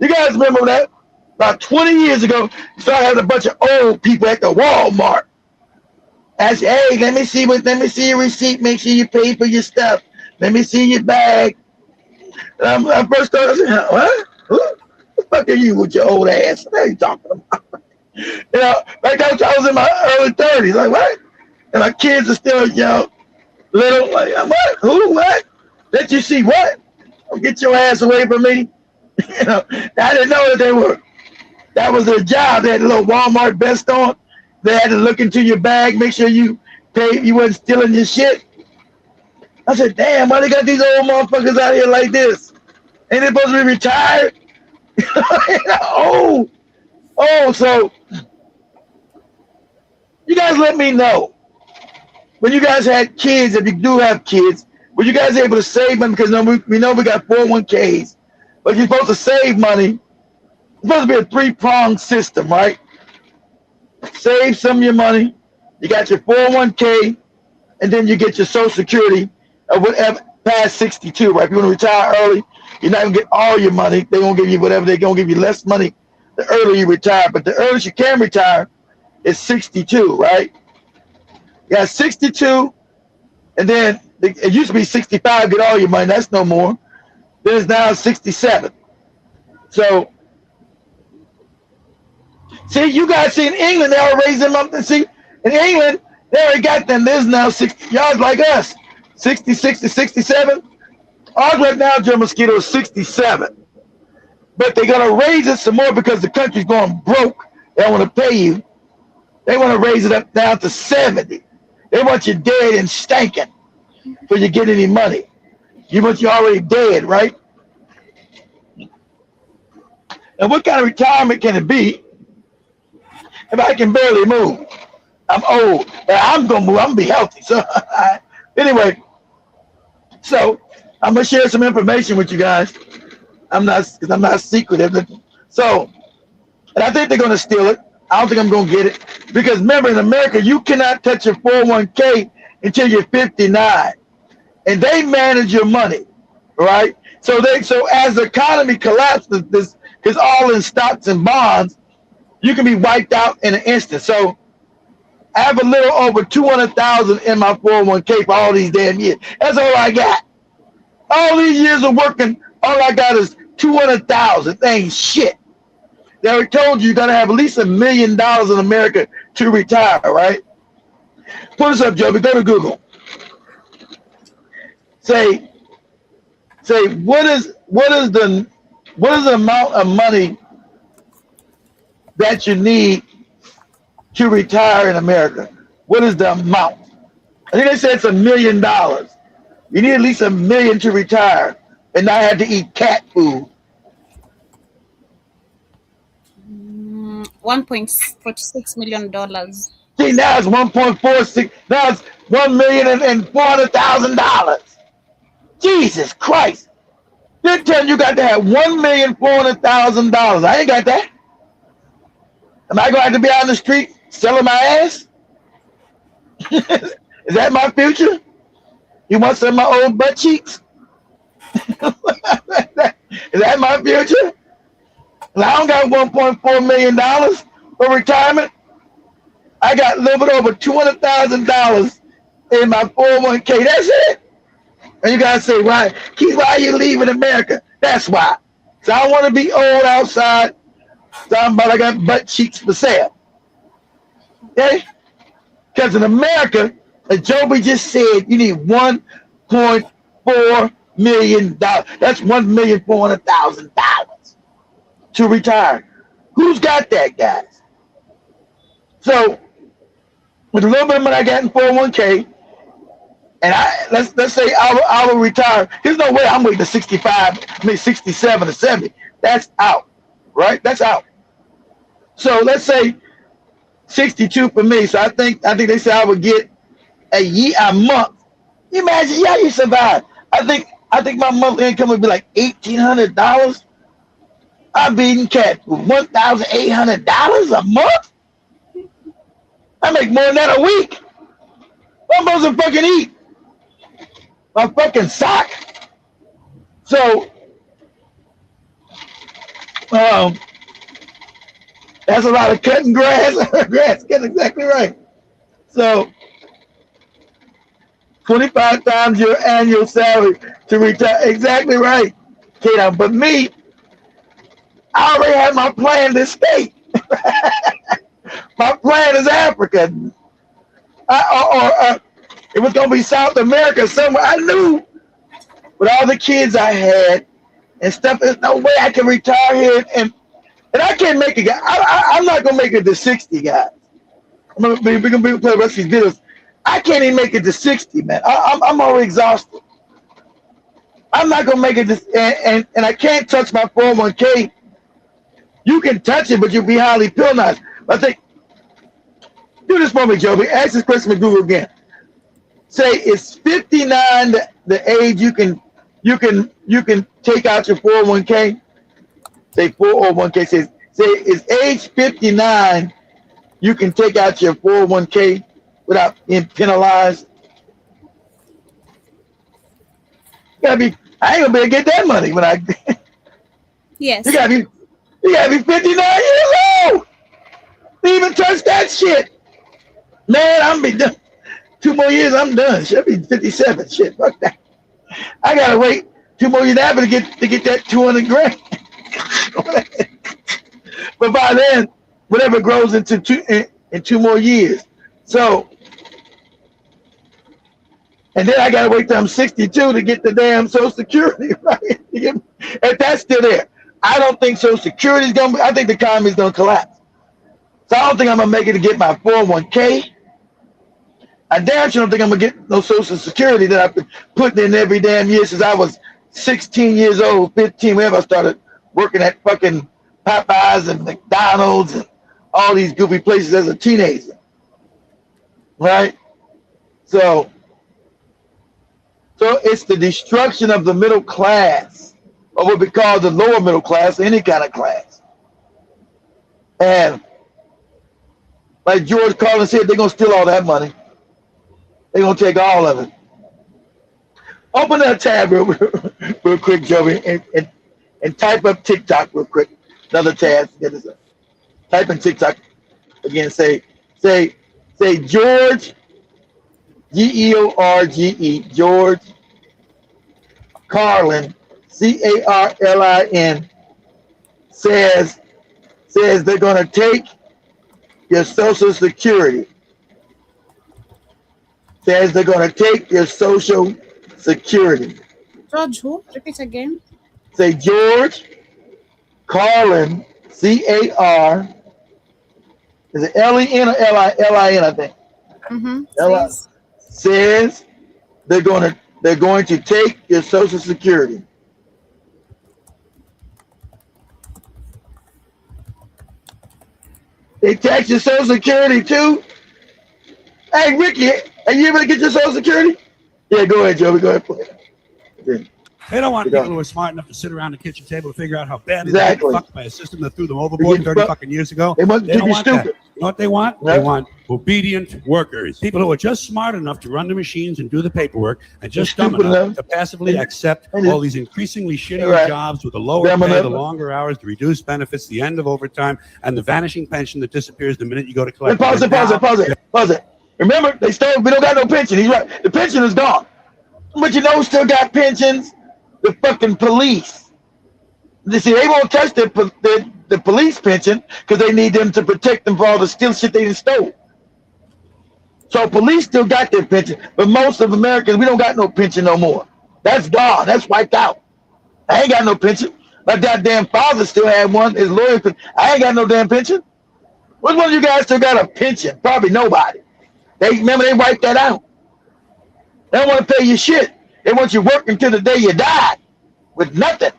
You guys remember that? About 20 years ago, you started having a bunch of old people at the Walmart. Ask, hey, let me see your receipt. Make sure you pay for your stuff. Let me see your bag. And I first started saying, what? Who the fuck are you with your old ass? What are you talking about? Like I was in my early 30s. Like, what? And my kids are still, little. Like, what? Who? What? Let you see what? Don't get your ass away from me. I didn't know that was their job. They had a little Walmart vest on. They had to look into your bag, make sure you paid, you wasn't stealing your shit. I said, damn, why they got these old motherfuckers out here like this? Ain't they supposed to be retired? So you guys let me know. When you guys had kids, if you do have kids, were you guys able to save money? Because we know we got 401ks, but you're supposed to save money. It's supposed to be a three-pronged system, right? Save some of your money. You got your 401k, and then you get your Social Security past 62, right? If you want to retire early, you're not going to get all your money. They're going to give you whatever. They're going to give you less money the earlier you retire. But the earliest you can retire is 62, right? You got 62, and then it used to be 65, get all your money. That's no more. Then it's now 67. So, see, you guys see in England, they already raised them up. See, in England, they already got them. There's now 60 yards like us, 60, 60, 67. Ours right now, Joe Mosquito, is 67. But they're going to raise it some more because the country's going broke. They don't want to pay you. They want to raise it up down to 70. They want you dead and stinking before you get any money. You want you already dead, right? And what kind of retirement can it be if I can barely move? I'm old, but I'm going to move. I'm going to be healthy. So anyway, so I'm going to share some information with you guys. I'm not secretive. So, and I think they're going to steal it. I don't think I'm going to get it. Because remember, in America, you cannot touch your 401k until you're 59. And they manage your money, right? So as the economy collapses, this is all in stocks and bonds, you can be wiped out in an instant. So I have a little over 200,000 in my 401k for all these damn years. That's all I got. All these years of working, all I got is 200,000. That ain't shit. They already told you got to have at least $1 million in America to retire, right? Put this up, Joby. Go to Google. Say what is the amount of money that you need to retire in America? What is the amount? I think they said it's $1 million. You need at least $1 million to retire and not have to eat cat food. $1.46 million. See, now it's 1.46. Now it's $1,400,000. Jesus Christ! They're telling you got to have $1,400,000. I ain't got that. Am I going to have to be out in the street selling my ass? Is that my future? You want some of my old butt cheeks? Is that my future? I don't got $1.4 million for retirement. I got a little bit over $200,000 in my 401k. That's it. And you guys say, why? Keith, why are you leaving America? That's why. So I want to be old outside. Talking about I got butt cheeks for sale. Okay? Because in America, as Joby just said, you need $1.4 million. That's $1,400,000 to retire. Who's got that, guys? So with a little bit of money I got in 401k, and let's say I will retire. There's no way I'm waiting to 65, maybe 67 or 70. That's out, right? That's out. So let's say 62 for me. So I think they said I would get a month. Imagine, yeah, you survive. I think my monthly income would be like $1,800. I'm eating cat food. $1,800 a month. I make more than that a week. I'm supposed to fucking eat my fucking sock. So, that's a lot of cutting grass. Grass, get exactly right. So, 25 times your annual salary to retire. Exactly right. Okay, but me, I already have my plan to escape. My plan is Africa. It was going to be South America somewhere. I knew with all the kids I had and stuff, there's no way I can retire here. And I can't make it. I'm not going to make it to 60, guys. We're going to play the rest of these videos. I can't even make it to 60, man. I'm already exhausted. I'm not going to make it to, and I can't touch my 401k. You can touch it, but you'll be highly penalized. But I think, do this for me, Joby. Ask this question to Google again. Say it's 59 the age you can take out your 401k. Say 401k say it's age 59 you can take out your 401k without being penalized. I ain't gonna be able to get that money when I. Yes. You gotta be 59 years old. Didn't even touch that shit. Man, I'm be done. 2 more years, I'm done. Should be 57. Shit, fuck that. I gotta wait 2 more years after to get that 200 grand. But by then, whatever grows into 2 more years. So, and then I gotta wait till I'm 62 to get the damn Social Security, right? And that's still there. I don't think Social Security is gonna. I think the economy is gonna collapse. So I don't think I'm gonna make it to get my 401k. I damn sure don't think I'm gonna get no Social Security that I've been putting in every damn year since I was 16 years old, 15, whenever I started working at fucking Popeyes and McDonald's and all these goofy places as a teenager. Right? So it's the destruction of the middle class, or what we call the lower middle class, any kind of class. And like George Carlin said, they're gonna steal all that money. They're gonna take all of it. Open that tab real quick, Joey, and type up TikTok real quick. Another tab. Type in TikTok again. Say Say George, George, George Carlin, Carlin, says they're going to take your Social Security. Says they're going to take your Social Security. George who? Repeat again. Say George Carlin, Car. Is it L-E-N or L-I-N, I think. Says they're going to take your Social Security. They tax your Social Security too. Hey Ricky, are you able to get your Social Security? Yeah, go ahead, Joey. Go ahead, play it. They don't want people who are smart enough to sit around the kitchen table to figure out how badly Exactly. they got fucked by a system that threw them overboard 30 fucking years ago. They want don't want stupid. that. You know what they want? Yep. They want obedient workers. People who are just smart enough to run the machines and do the paperwork and just dumb enough to passively accept all these increasingly shittier jobs with the lower pay, the longer hours, the reduced benefits, the end of overtime, and the vanishing pension that disappears the minute you go to collect it. Pause it. Remember, we don't got no pension. He's right. The pension is gone. But you know who still got pensions? The fucking police. They see they won't touch the police pension because they need them to protect them for all the steal shit they stole. So police still got their pension, but most of Americans, we don't got no pension no more. That's gone. That's wiped out. I ain't got no pension. My goddamn father still had one. His lawyer, I ain't got no damn pension. Which one of you guys still got a pension? Probably nobody. They wiped that out. They don't want to pay you shit. They want you working till the day you die with nothing.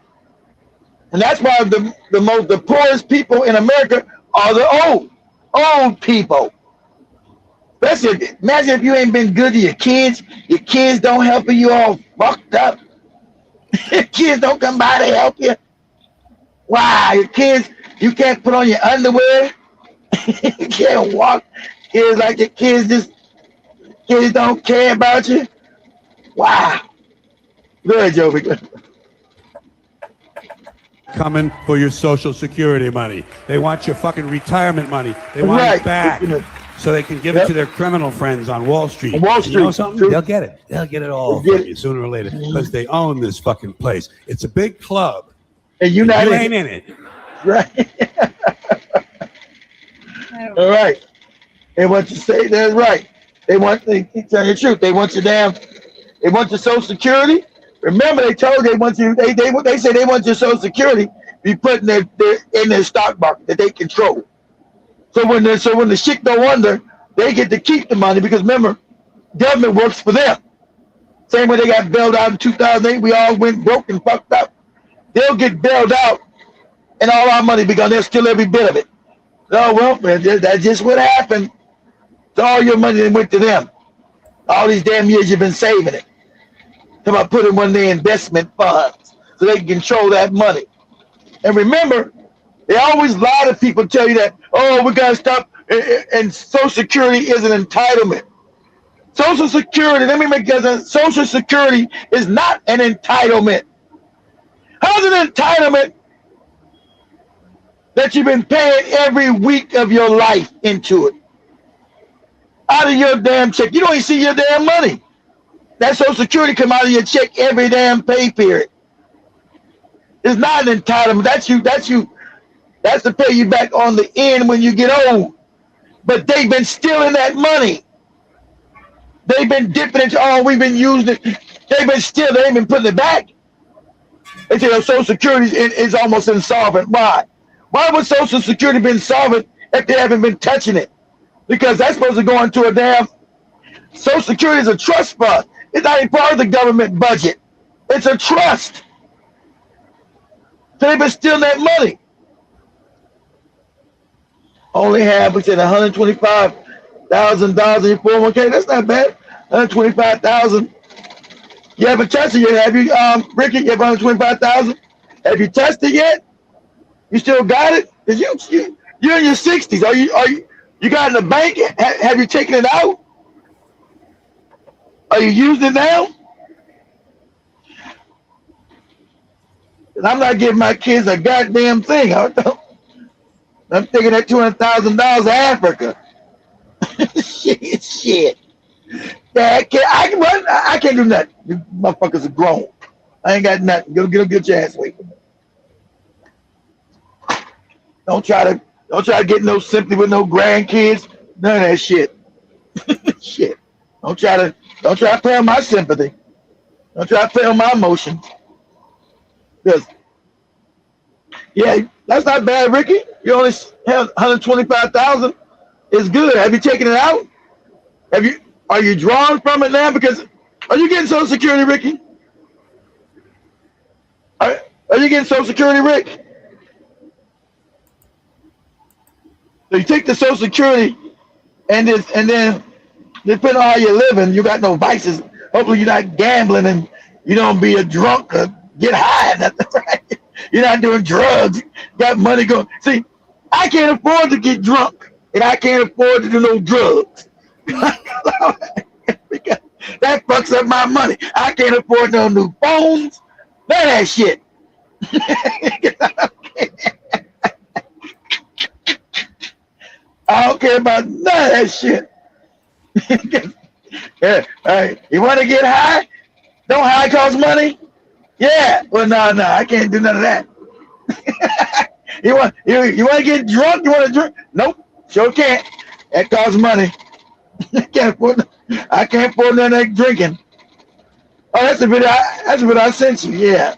And that's why the poorest people in America are the old people. Especially, imagine if you ain't been good to your kids don't help you, all fucked up. Your kids don't come by to help you. Wow, your kids, you can't put on your underwear. You can't walk. Kids like your kids don't care about you. Wow. Good, Joey. Coming for your Social Security money. They want your fucking retirement money. They want it back so they can give it to their criminal friends on Wall Street. You know something? They'll get it. They'll get it all from you sooner or later because they own this fucking place. It's a big club. And you ain't in it. Right. All right. And what you say, that's right. They tell you the truth. They want your Social Security. Remember, they told they want you. They say they want your Social Security be put in their stock market that they control. So when the shit go under, they get to keep the money because remember, government works for them. Same way they got bailed out in 2008, we all went broke and fucked up. They'll get bailed out, and all our money be gone. They'll steal every bit of it. Oh well, man, that's just what happened. So all your money went to them. All these damn years you've been saving it. Come on, put it in one of their investment funds so they can control that money. And remember, they always lie to people, tell you that, oh, we got to stop, and Social Security is an entitlement. Social Security, let me make that, Social Security is not an entitlement. How's an entitlement that you've been paying every week of your life into it? Out of your damn check. You don't even see your damn money. That Social Security come out of your check every damn pay period. It's not an entitlement. That's you. That's to pay you back on the end when you get old. But they've been stealing that money. They've been dipping it. We've been using it. They've been stealing. They ain't been putting it back. They say Social Security is almost insolvent. Why? Why would Social Security be insolvent if they haven't been touching it? Because that's supposed to go into a damn. Social Security is a trust fund. It's not even part of the government budget. It's a trust. So they've been stealing that money. Only have, we said, $125,000 in your 401k. That's not bad. $125,000. You haven't touched it yet, have you, Ricky? You have $125,000. Have you touched it yet? You still got it? Cause you're in your 60s. Are you got it in the bank? Have you taken it out? Are you using it now? And I'm not giving my kids a goddamn thing. I'm taking that $200,000 to Africa. Shit. Shit. Yeah, I can't do nothing. You motherfuckers are grown. I ain't got nothing. Get your ass away from me. Don't try to get no sympathy with no grandkids. None of that shit. Shit. Don't try to play on my sympathy. Don't try to play on my emotions. Because, yeah, that's not bad, Ricky. You only have 125,000. It's good. Have you taken it out? Are you drawing from it now? Because are you getting Social Security, Ricky? Are you getting Social Security, Rick? So you take the Social Security and then depending on how you're living, you got no vices. Hopefully you're not gambling and you don't be a drunk or get high. Nothing, right? You're not doing drugs. You got money going. See, I can't afford to get drunk and I can't afford to do no drugs. That fucks up my money. I can't afford no new phones. None of that shit. I don't care about none of that shit. Yeah, you want to get high? Don't high cost money? Yeah. Well, no, I can't do none of that. You want to get drunk? You want to drink? Nope, sure can't. That costs money. I can't afford none of that drinking. Oh, that's a video I sent you. Yeah.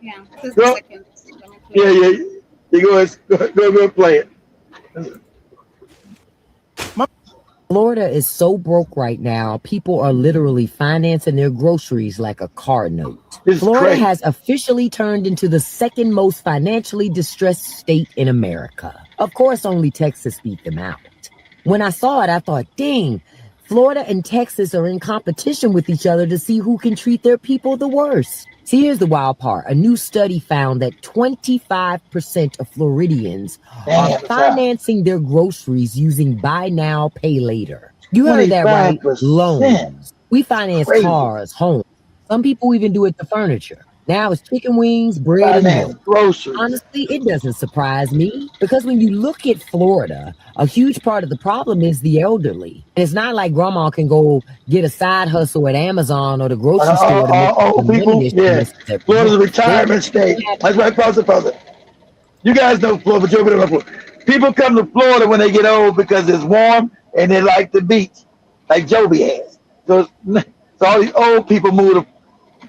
Yeah. Go. Yeah. You go play it. Florida is so broke right now, people are literally financing their groceries like a car note. Florida has officially turned into the second most financially distressed state in America. Of course, only Texas beat them out. When I saw it, I thought, dang, Florida and Texas are in competition with each other to see who can treat their people the worst. See, here's the wild part. A new study found that 25% of Floridians are financing their groceries using buy now, pay later. You heard that right? Loans. We finance cars, homes. Some people even do it to furniture. Now it's chicken wings, bread, and milk. Groceries. Honestly, it doesn't surprise me because when you look at Florida, a huge part of the problem is the elderly. And it's not like grandma can go get a side hustle at Amazon or the grocery store. Florida's a retirement state. That's right, pause it. You guys know Florida, people come to Florida when they get old because it's warm and they like the beach, like Joby has. So all these old people move to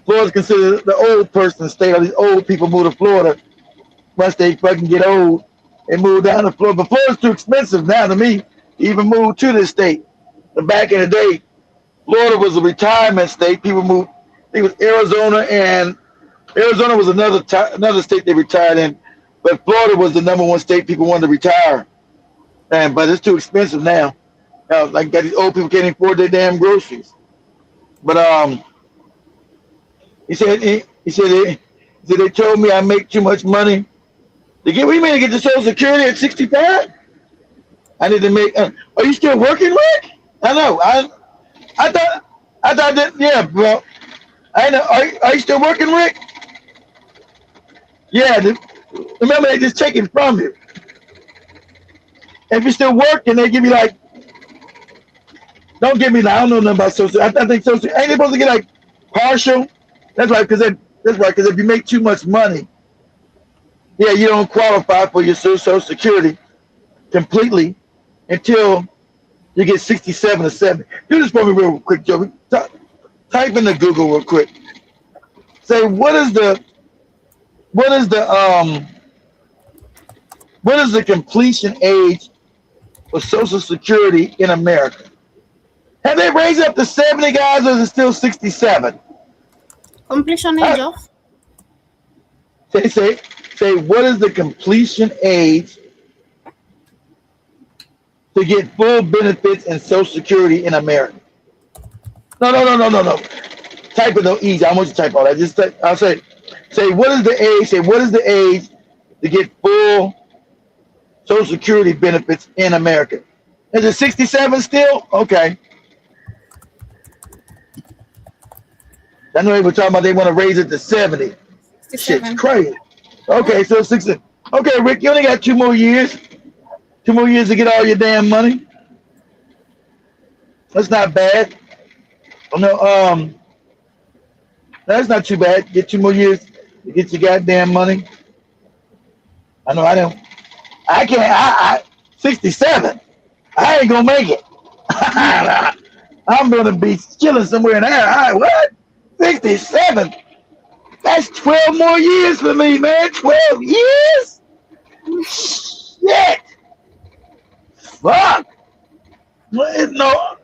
Florida's considered the old person state. All these old people move to Florida once they fucking get old and move down to Florida. But Florida's too expensive now to me to even move to this state. But back in the day, Florida was a retirement state. People moved. I think it was Arizona, and Arizona was another state they retired in. But Florida was the number one state people wanted to retire. But it's too expensive now. Like these old people can't afford their damn groceries. But He said they told me I make too much money. What do you mean to get the Social Security at 65? I need to make. Are you still working, Rick? I know. I thought that. Yeah, bro. I know. Are you still working, Rick? Yeah. Remember, they just take it from you. If you're still working, they give you like. Don't give me. I don't know nothing about Social. I think Social. Ain't they supposed to get like partial? That's right, because if you make too much money, yeah, you don't qualify for your Social Security completely until you get 67 or 70. Do this for me real quick, Joe. Type into Google real quick. Say what is the completion age for Social Security in America? Have they raised up to 70, guys, or is it still 67? Completion age of? Say what is the completion age to get full benefits and Social Security in America? No. Type it though easy. I want you to type all that. I'll say what is the age? Say what is the age to get full Social Security benefits in America? Is it 67 still? Okay. I know they were talking about they want to raise it to 70. 67. Shit's crazy. Okay, so 60. Okay, Rick, you only got 2 more years. 2 more years to get all your damn money. That's not bad. No, that's not too bad. Get 2 more years to get your goddamn money. I know I can't. 67. I ain't gonna make it. I'm gonna be chilling somewhere in there. All right, what? 67. That's 12 more years for me, man. 12 years? Shit. Fuck. No,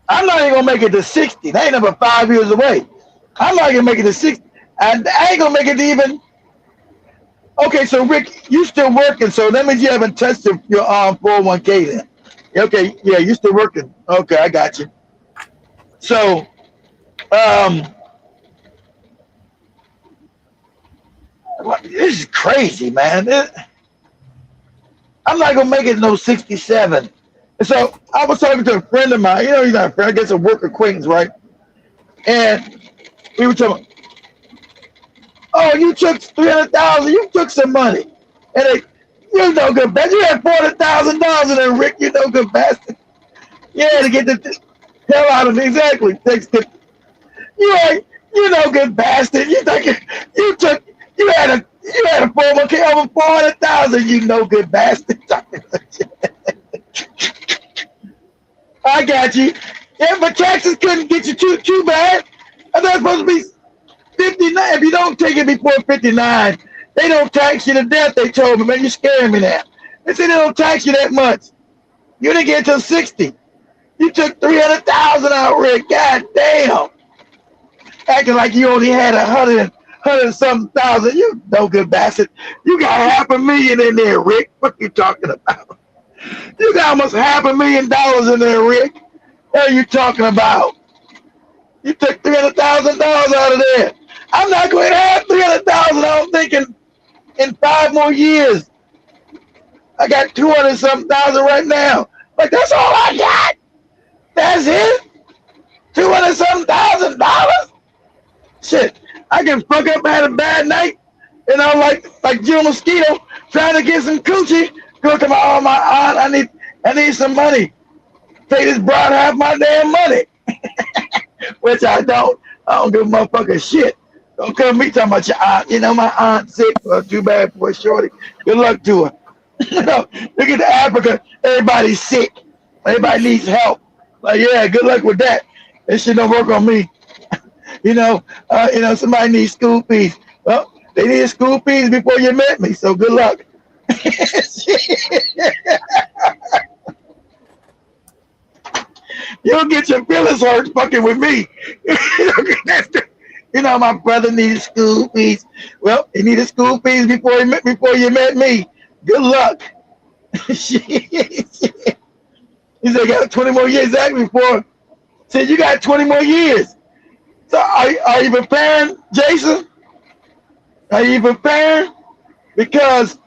I'm not even gonna make it to 60. That ain't number 5 years away. I'm not gonna make it to 60. And I ain't gonna make it to even. Okay, so Rick, you still working, so that means you haven't touched your 401k then. Okay, yeah, you're still working. Okay, I got you. So, this is crazy, man. I'm not gonna make it no 67. And so I was talking to a friend of mine. You know, he's not a friend. I guess a work acquaintance, right? And we were talking. Oh, you took 300,000. You took some money, and you no good bastard. You had $400,000 in there, Rick. You no good bastard. Yeah, to get the hell out of me. Exactly. You no good bastard. You had a 401k over 400,000. You no good bastard. I got you. Yeah, but taxes couldn't get you too bad. I thought it was supposed to be 59. If you don't take it before 59, they don't tax you to death. They told me, man, you're scaring me now. They said they don't tax you that much. You didn't get until 60. You took 300,000 out, Rick. God damn. Acting like you only had 100-something thousand. You no good bastard. You got $500,000 in there, Rick. What you talking about? You got almost $500,000 in there, Rick. What are you talking about? You took $300,000 out of there. I'm not going to have $300,000. I'm thinking in 5 more years. I got 200-something thousand right now. Like, that's all I got. That's it. $200-something thousand. Shit, I can fuck up and have a bad night, you know, like Jill Mosquito trying to get some coochie. Go to my aunt. I need some money. Pay this broad half my damn money, which I don't. I don't give a motherfucker shit. Don't come to me talking about your aunt. You know, my aunt's sick. Well, too bad for shorty. Good luck to her. You know, look at Africa. Everybody's sick. Everybody needs help. Like, yeah, good luck with that. That shit don't work on me. You know, somebody needs school fees. Well, they needed school fees before you met me, so good luck. You'll get your feelings hurt fucking with me. You know, my brother needed school fees. Well, he needed school fees before you met me. Good luck. He said, got 20 more years exactly before. Said, you got 20 more years. So are you preparing, Jason? Are you preparing? Because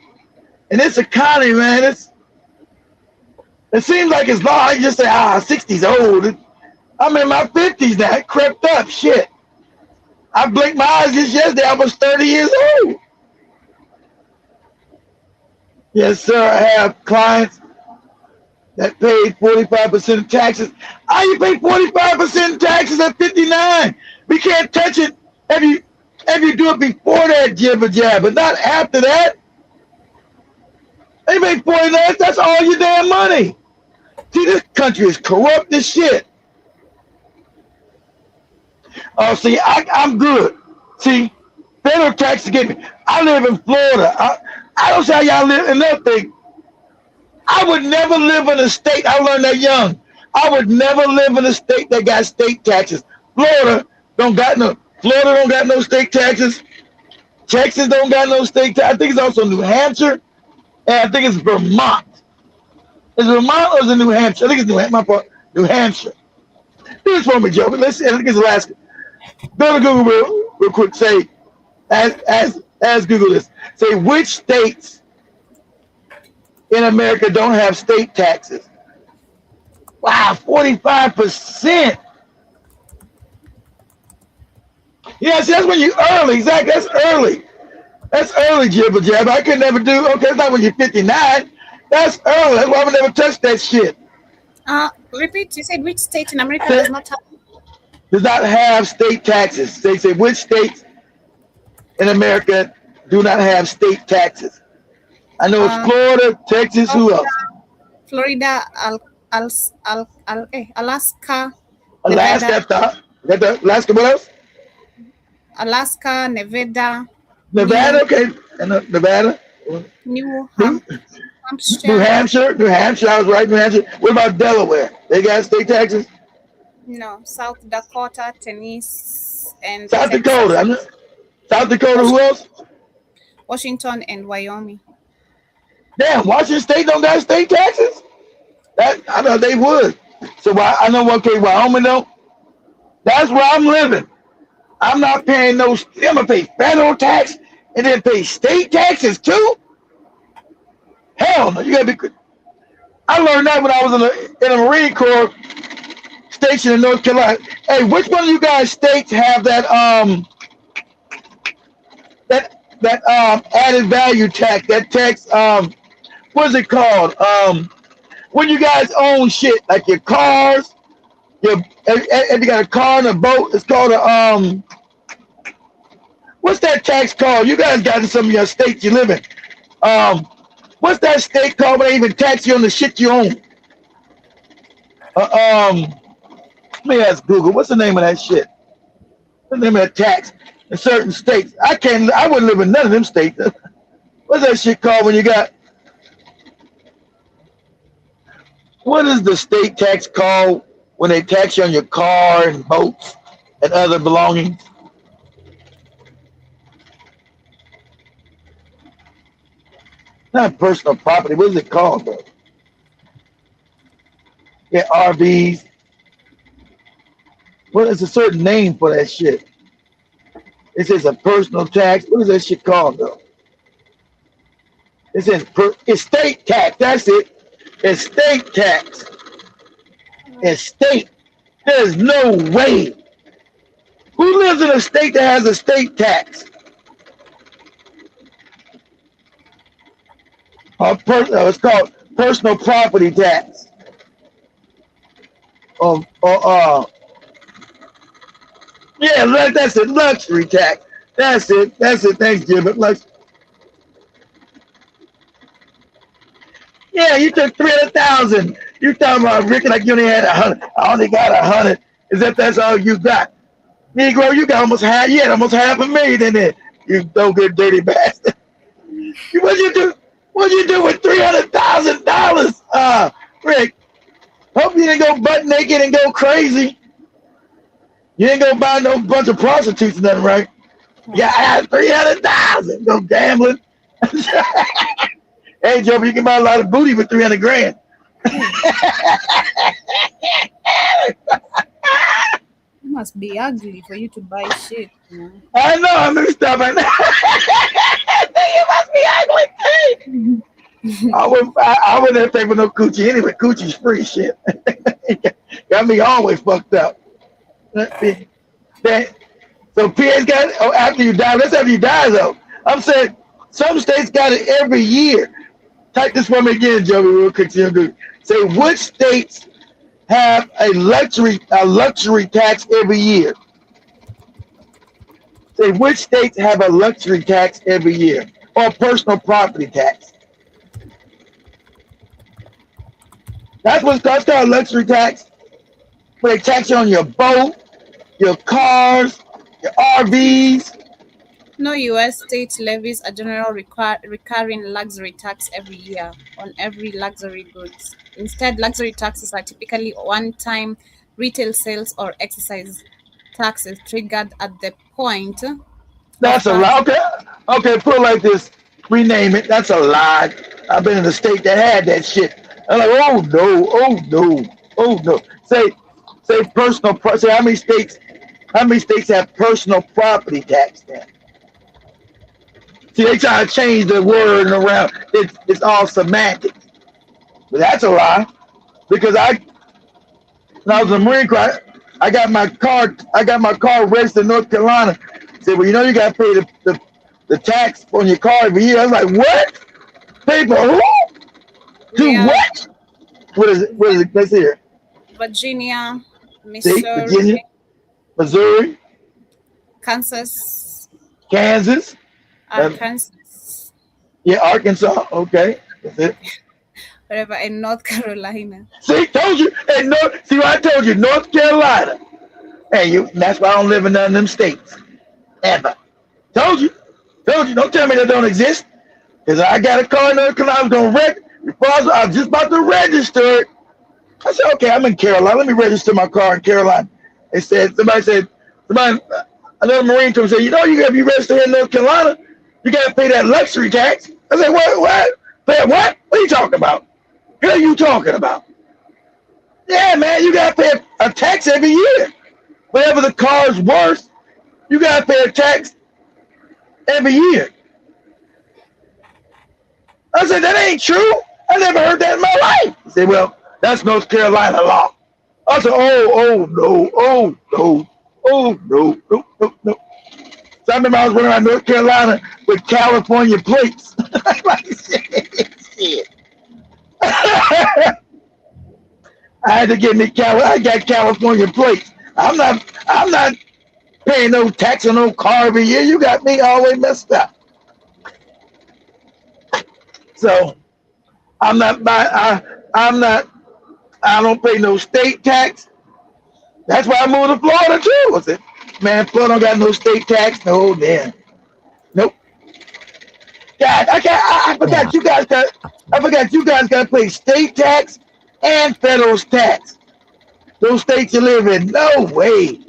in this economy, man, it seems like it's long. I just say, 60's old. I'm in my 50s now. It crept up. Shit. I blinked my eyes just yesterday. I was 30 years old. Yes, sir. I have clients that paid 45% of taxes. How you pay 45% of taxes at 59? We can't touch it if you do it before that jibber jabber, not after that. They make 49. That's all your damn money. See, this country is corrupt as shit. Oh, see, I'm good. See, federal taxes get me. I live in Florida. I don't see how y'all live. Another thing, I would never live in a state. I learned that young. I would never live in a state that got state taxes. Florida don't got no state taxes. Texas don't got no state taxes. I think it's also New Hampshire, and I think it's Vermont. Is it Vermont or is it New Hampshire? I think it's New Hampshire. My fault. New Hampshire. Do this for me, Joe. Let's see. I think it's Alaska. Go to Google real quick. Say, as Google this. Say which states in America don't have state taxes. Wow, 45%. Yeah, see, that's when you early. Exactly, that's early. That's early, jibber jabber. I could never do. Okay, it's not when you're 59. That's early. That's why I would never touch that shit. Repeat. You said which state in America does not have state taxes. They say which states in America do not have state taxes. I know it's Florida, Texas. Who else? Florida, Alaska. Alaska. Alaska. What else? Alaska, Nevada. Nevada, okay. And Nevada. New Hampshire. New Hampshire. I was right. New Hampshire. What about Delaware? They got state taxes? No. South Dakota, Tennessee, and South Dakota. South Dakota. Who else? Washington and Wyoming. Damn, Washington State don't got state taxes? That I know they would. So I know. Okay, Wyoming though. That's where I'm living. I'm not paying no. I'm gonna pay federal tax and then pay state taxes too. Hell no, you gotta be. I learned that when I was in a Marine Corps station in North Carolina. Hey, which one of you guys states have that added value tax? That tax what is it called? When you guys own shit like your cars, if you got a car and a boat, it's called a what's that tax called? You guys got in some of your states you live in. What's that state called when they even tax you on the shit you own? Let me ask Google. What's the name of that shit? What's the name of that tax in certain states? I wouldn't live in none of them states. What's that shit called when you got? What is the state tax called when they tax you on your car and boats and other belongings? Not personal property. What is it called, though? Yeah, RVs. What is a certain name for that shit? It says a personal tax. What is that shit called, though? It says estate tax. That's it. Estate tax. Estate. There's no way. Who lives in a state that has a state tax? It's called personal property tax. Yeah, that's it. Luxury tax. That's it. Thanks, Jim. Yeah, you took 300,000. You talking about Ricky like you only had 100. I only got 100. As if that's all you got. Negro, you got almost half. You had almost $500,000 in there. You no good dirty bastard. What'd you do? What'd you do with $300,000? Rick, hope you didn't go butt naked and go crazy. You didn't go buy no bunch of prostitutes or nothing, right? Yeah, I had 300,000. Go gambling. Hey, Joe, you can buy a lot of booty with 300 grand. You must be ugly for you to buy shit. Man. I know. I'm gonna stop it. You must be ugly. I wouldn't pay for no coochie anyway. Coochie's free shit. Got me always fucked up. So PA's got it after you die. That's after you die, though. I'm saying some states got it every year. Type this for me again, Joey, real quick. So say which states have a luxury tax every year. Say which states have a luxury tax every year or personal property tax. That's what's called luxury tax. Where they tax you on your boat, your cars, your RVs. No U.S. state levies a general recurring luxury tax every year on every luxury goods. Instead, luxury taxes are typically one-time retail sales or excise taxes triggered at the point. That's a lie. Okay, put it like this. Rename it. That's a lie. I've been in a state that had that shit. I'm like, oh no. Say personal. Say how many states have personal property tax then? See, they try to change the word around. It's all semantics. But that's a lie. Because when I was in the Marine Corps, I got my car registered in North Carolina. Said, well, you got to pay the tax on your car every year. I was like, what? Pay for who? Do what? What is it? Let's hear. Virginia, See, Virginia, Missouri, Kansas, Arkansas. Yeah, Arkansas. Okay, that's it. Whatever, and North Carolina. See, told you. And see what I told you, North Carolina. And that's why I don't live in none of them states. Ever. Told you. Don't tell me they don't exist. Because I got a car in North Carolina. I was going to wreck. I was just about to register it. I said, okay, I'm in Carolina. Let me register my car in Carolina. Somebody said, another Marine told me, you got to be registered in North Carolina. You got to pay that luxury tax. I said, what? Pay what? What are you talking about? What are you talking about? Yeah, man, you got to pay a tax every year. Whatever the car's worth, you got to pay a tax every year. I said, that ain't true. I never heard that in my life. He said, well, that's North Carolina law. I said, oh, no. So I remember I was running around North Carolina with California plates. Like, shit. I had to get me I got California plates. I'm not paying no tax on no car every year. You got me all the way messed up. So I don't pay no state tax. That's why I moved to Florida too. I said, man, Florida don't got no state tax. No, damn. Nope. God, I forgot you guys got to pay state tax and federal tax. Those states you live in, no way.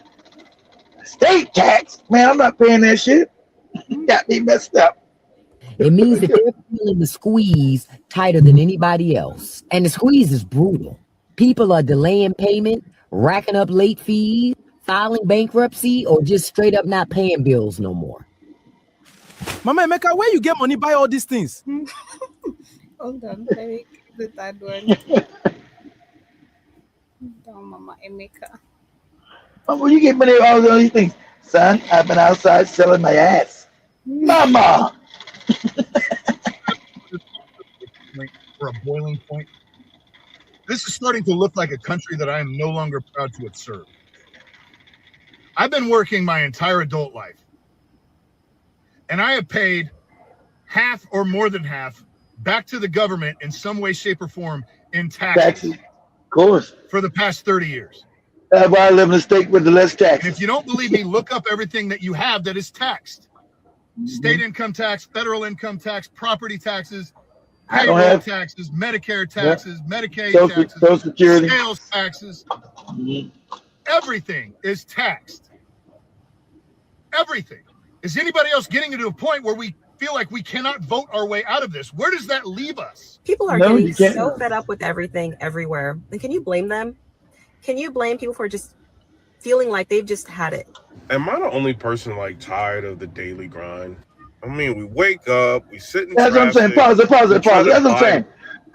State tax, man, I'm not paying that shit. Got me messed up. It means that they're feeling the squeeze tighter than anybody else. And the squeeze is brutal. People are delaying payment, racking up late fees, filing bankruptcy, or just straight up not paying bills no more. Mama Emeka, where you get money buy all these things? Hold on, let me get the third one. Down, Mama Emeka. Where you get money all these things? Son, I've been outside selling my ass. Mama! For a boiling point. This is starting to look like a country that I am no longer proud to have served. I've been working my entire adult life, and I have paid half or more than half back to the government in some way, shape, or form in taxes. Of course. For the past 30 years. That's why I live in a state with the less taxes. And if you don't believe me, look up everything that you have that is taxed. State income tax, federal income tax, property taxes, payroll taxes, Medicare taxes, Medicaid taxes, Social Security, sales taxes. Everything is taxed. Everything. Is anybody else getting to a point where we feel like we cannot vote our way out of this? Where does that leave us? People are getting so fed up with everything everywhere. And can you blame them? Can you blame people for just feeling like they've just had it? Am I the only person like tired of the daily grind? I mean, we wake up, we sit in That's traffic. what I'm saying. Pause it. That's what I'm saying.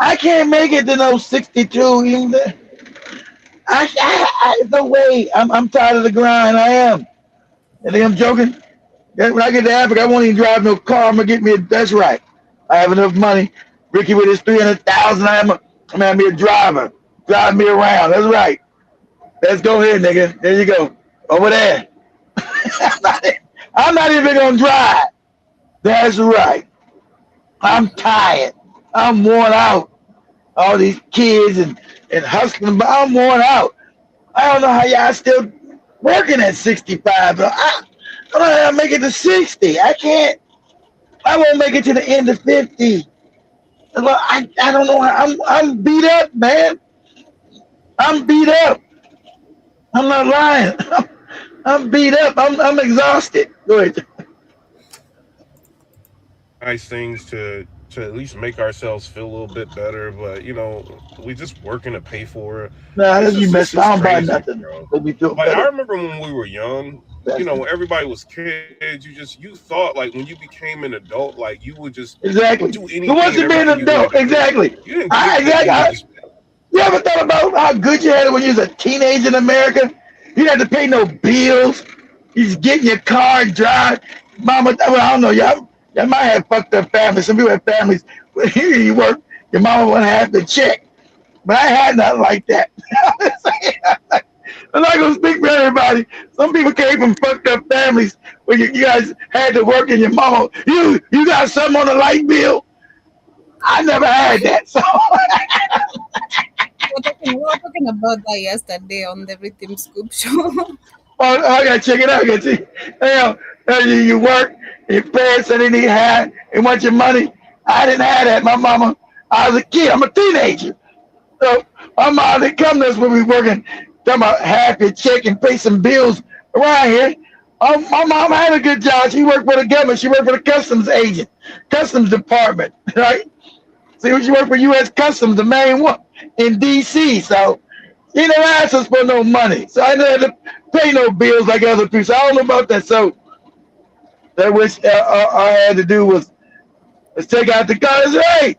I can't make it to no 62 even. No way. I'm tired of the grind. I am. You think I'm joking? When I get to Africa, I won't even drive no car. I'm gonna get me that's right. I have enough money. Ricky with his 300,000. I'm gonna be a driver. Drive me around. That's right. Let's go here, nigga. There you go. Over there. I'm not even gonna drive. That's right. I'm tired. I'm worn out. All these kids and hustling, but I'm worn out. I don't know how y'all still working at 65, but I don't know how to make it to 60. I can't. I won't make it to the end of 50. I don't know. I'm beat up, man. I'm beat up. I'm not lying. I'm beat up. I'm exhausted. Go ahead. Nice things to at least make ourselves feel a little bit better, but you know, we just working to pay for it. Nah, you messed up. I don't buy nothing. I remember when we were young, you know, when everybody was kids, you thought like when you became an adult, like you would just do anything. Who wants to be an adult? Exactly. You ever thought about how good you had it when you was a teenager in America? You didn't have to pay no bills. You just get in your car and drive. Mama, I don't know, y'all might have fucked up families. Some people have families where you work, your mama wouldn't have to check. but I had nothing like that. I'm not gonna speak for everybody. Some people came from fucked up families where you guys had to work and your mama, you got something on the light bill. I never had that. So we were talking about that yesterday on the Rhythm Scoop show. I gotta check it out. You work, your parents said they need half, they want your money. I didn't have that. My mama, I was a kid, I'm a teenager. So my mom didn't come to us when we were working, talking about half your check and pay some bills around here. My mom had a good job. She worked for the government. She worked for the customs department, right? See, she worked for U.S. Customs, the main one in D.C. So she never asked us for no money. So I never had to pay no bills like other people. So I don't know about that. So that which I had to do was take out the garbage. Hey,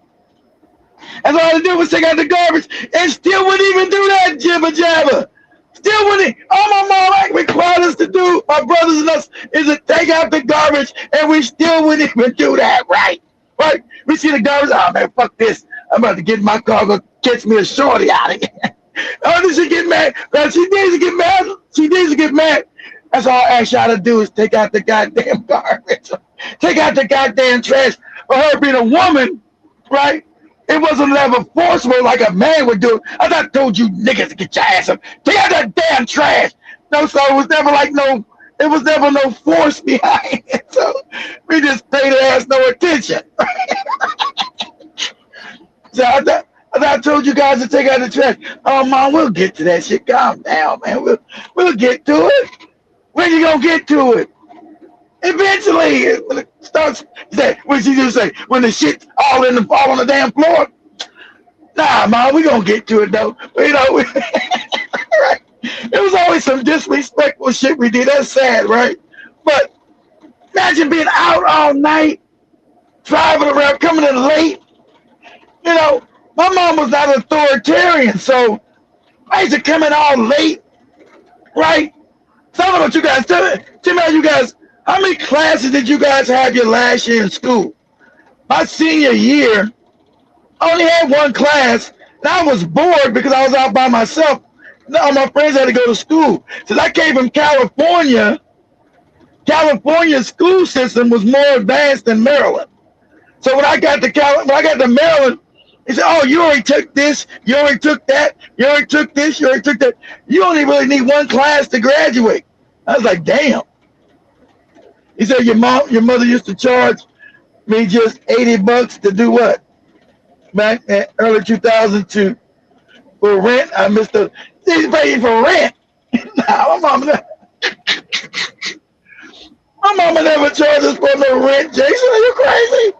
that's all I had to do was take out the garbage, and still wouldn't even do that jibber jabber. Still wouldn't. All my mom required us to do, my brothers and us, is to take out the garbage, and we still wouldn't even do that. Right? Right? We see the garbage. Oh man, fuck this! I'm about to get in my car, go catch me a shorty out of here. Oh, did she get mad? She needs to get mad. She needs to get mad. That's all I ask y'all to do is take out the goddamn garbage. Take out the goddamn trash. For her being a woman, right? It wasn't ever forceful like a man would do. I thought told you niggas to get your ass up. Take out that damn trash. No, so it was never like no, it was never no force behind it. So we just paid her ass no attention. So I told you guys to take out the trash. Oh, Mom, we'll get to that shit. Calm down, man. We'll get to it. When you gonna get to it? Eventually, when it starts. What she just say? When the shit all on the damn floor. Nah, Mom, we gonna get to it though. You know, right? It was always some disrespectful shit we did. That's sad, right? But imagine being out all night, driving around, coming in late. You know, my mom was not authoritarian, so I used to come in all late, right? So I don't know what you guys tell me, you guys, how many classes did you guys have your last year in school? My senior year, I only had one class, and I was bored because I was out by myself. All my friends had to go to school. Since I came from California's school system was more advanced than Maryland. So when I got to Maryland, he said, oh, you already took this, you already took that, you already took this, you already took that. You only really need one class to graduate. I was like, damn. He said, your mother used to charge me just $80 to do what? Back in early 2002 for rent. I missed she's paying for rent. Nah, my mama never charged us for no rent, Jason. Are you crazy?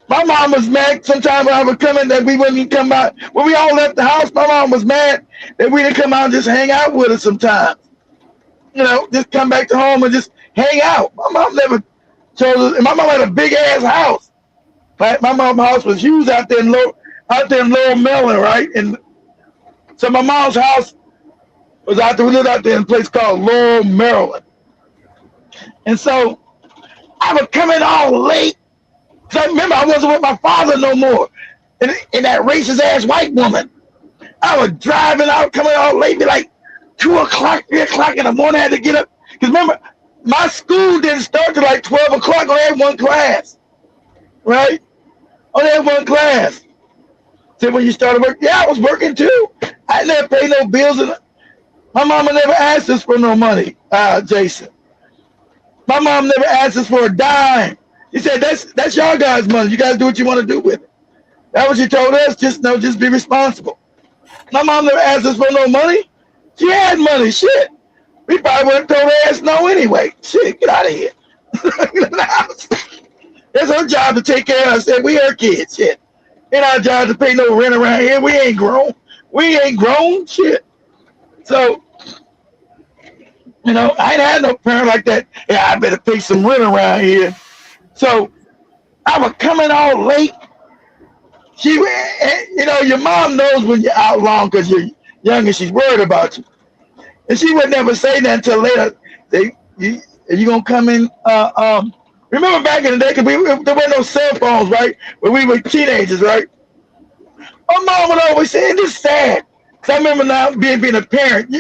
My mom was mad sometimes when I would come in that we wouldn't come out. When we all left the house, my mom was mad that we didn't come out and just hang out with her sometimes. You know, just come back to home and just hang out. My mom never chose us. And my mom had a big ass house. Right? My mom's house was huge out there in Lower Maryland, right? And so my mom's house was out there. We lived out there in a place called Lower Maryland. And so I would come in all late. So remember, I wasn't with my father no more. And that racist ass white woman. I was driving out, coming all late, be like 2 o'clock, 3 o'clock in the morning. I had to get up. Because remember, my school didn't start till like 12 o'clock. I only had one class. Right? Only had one class. So when you started work, yeah, I was working too. I never paid no bills. And my mama never asked us for no money, Jason. My mom never asked us for a dime. He said, that's y'all guys' money. You guys do what you want to do with it. That's what she told us. Just be responsible. My mom never asked us for no money. She had money. Shit. We probably would have told her ass no anyway. Shit, get out of here. It's her job to take care of us. And we her kids. Shit. Ain't our job to pay no rent around here. We ain't grown. We ain't grown. Shit. So, you know, I ain't had no parent like that. Yeah, I better pay some rent around here. So I was coming all late. You know, your mom knows when you're out long because you're young and she's worried about you. And she would never say that until later. You gonna come in? Remember back in the day, because there were no cell phones, right? When we were teenagers, right? My mom would always say, and it's sad, because I remember now being a parent.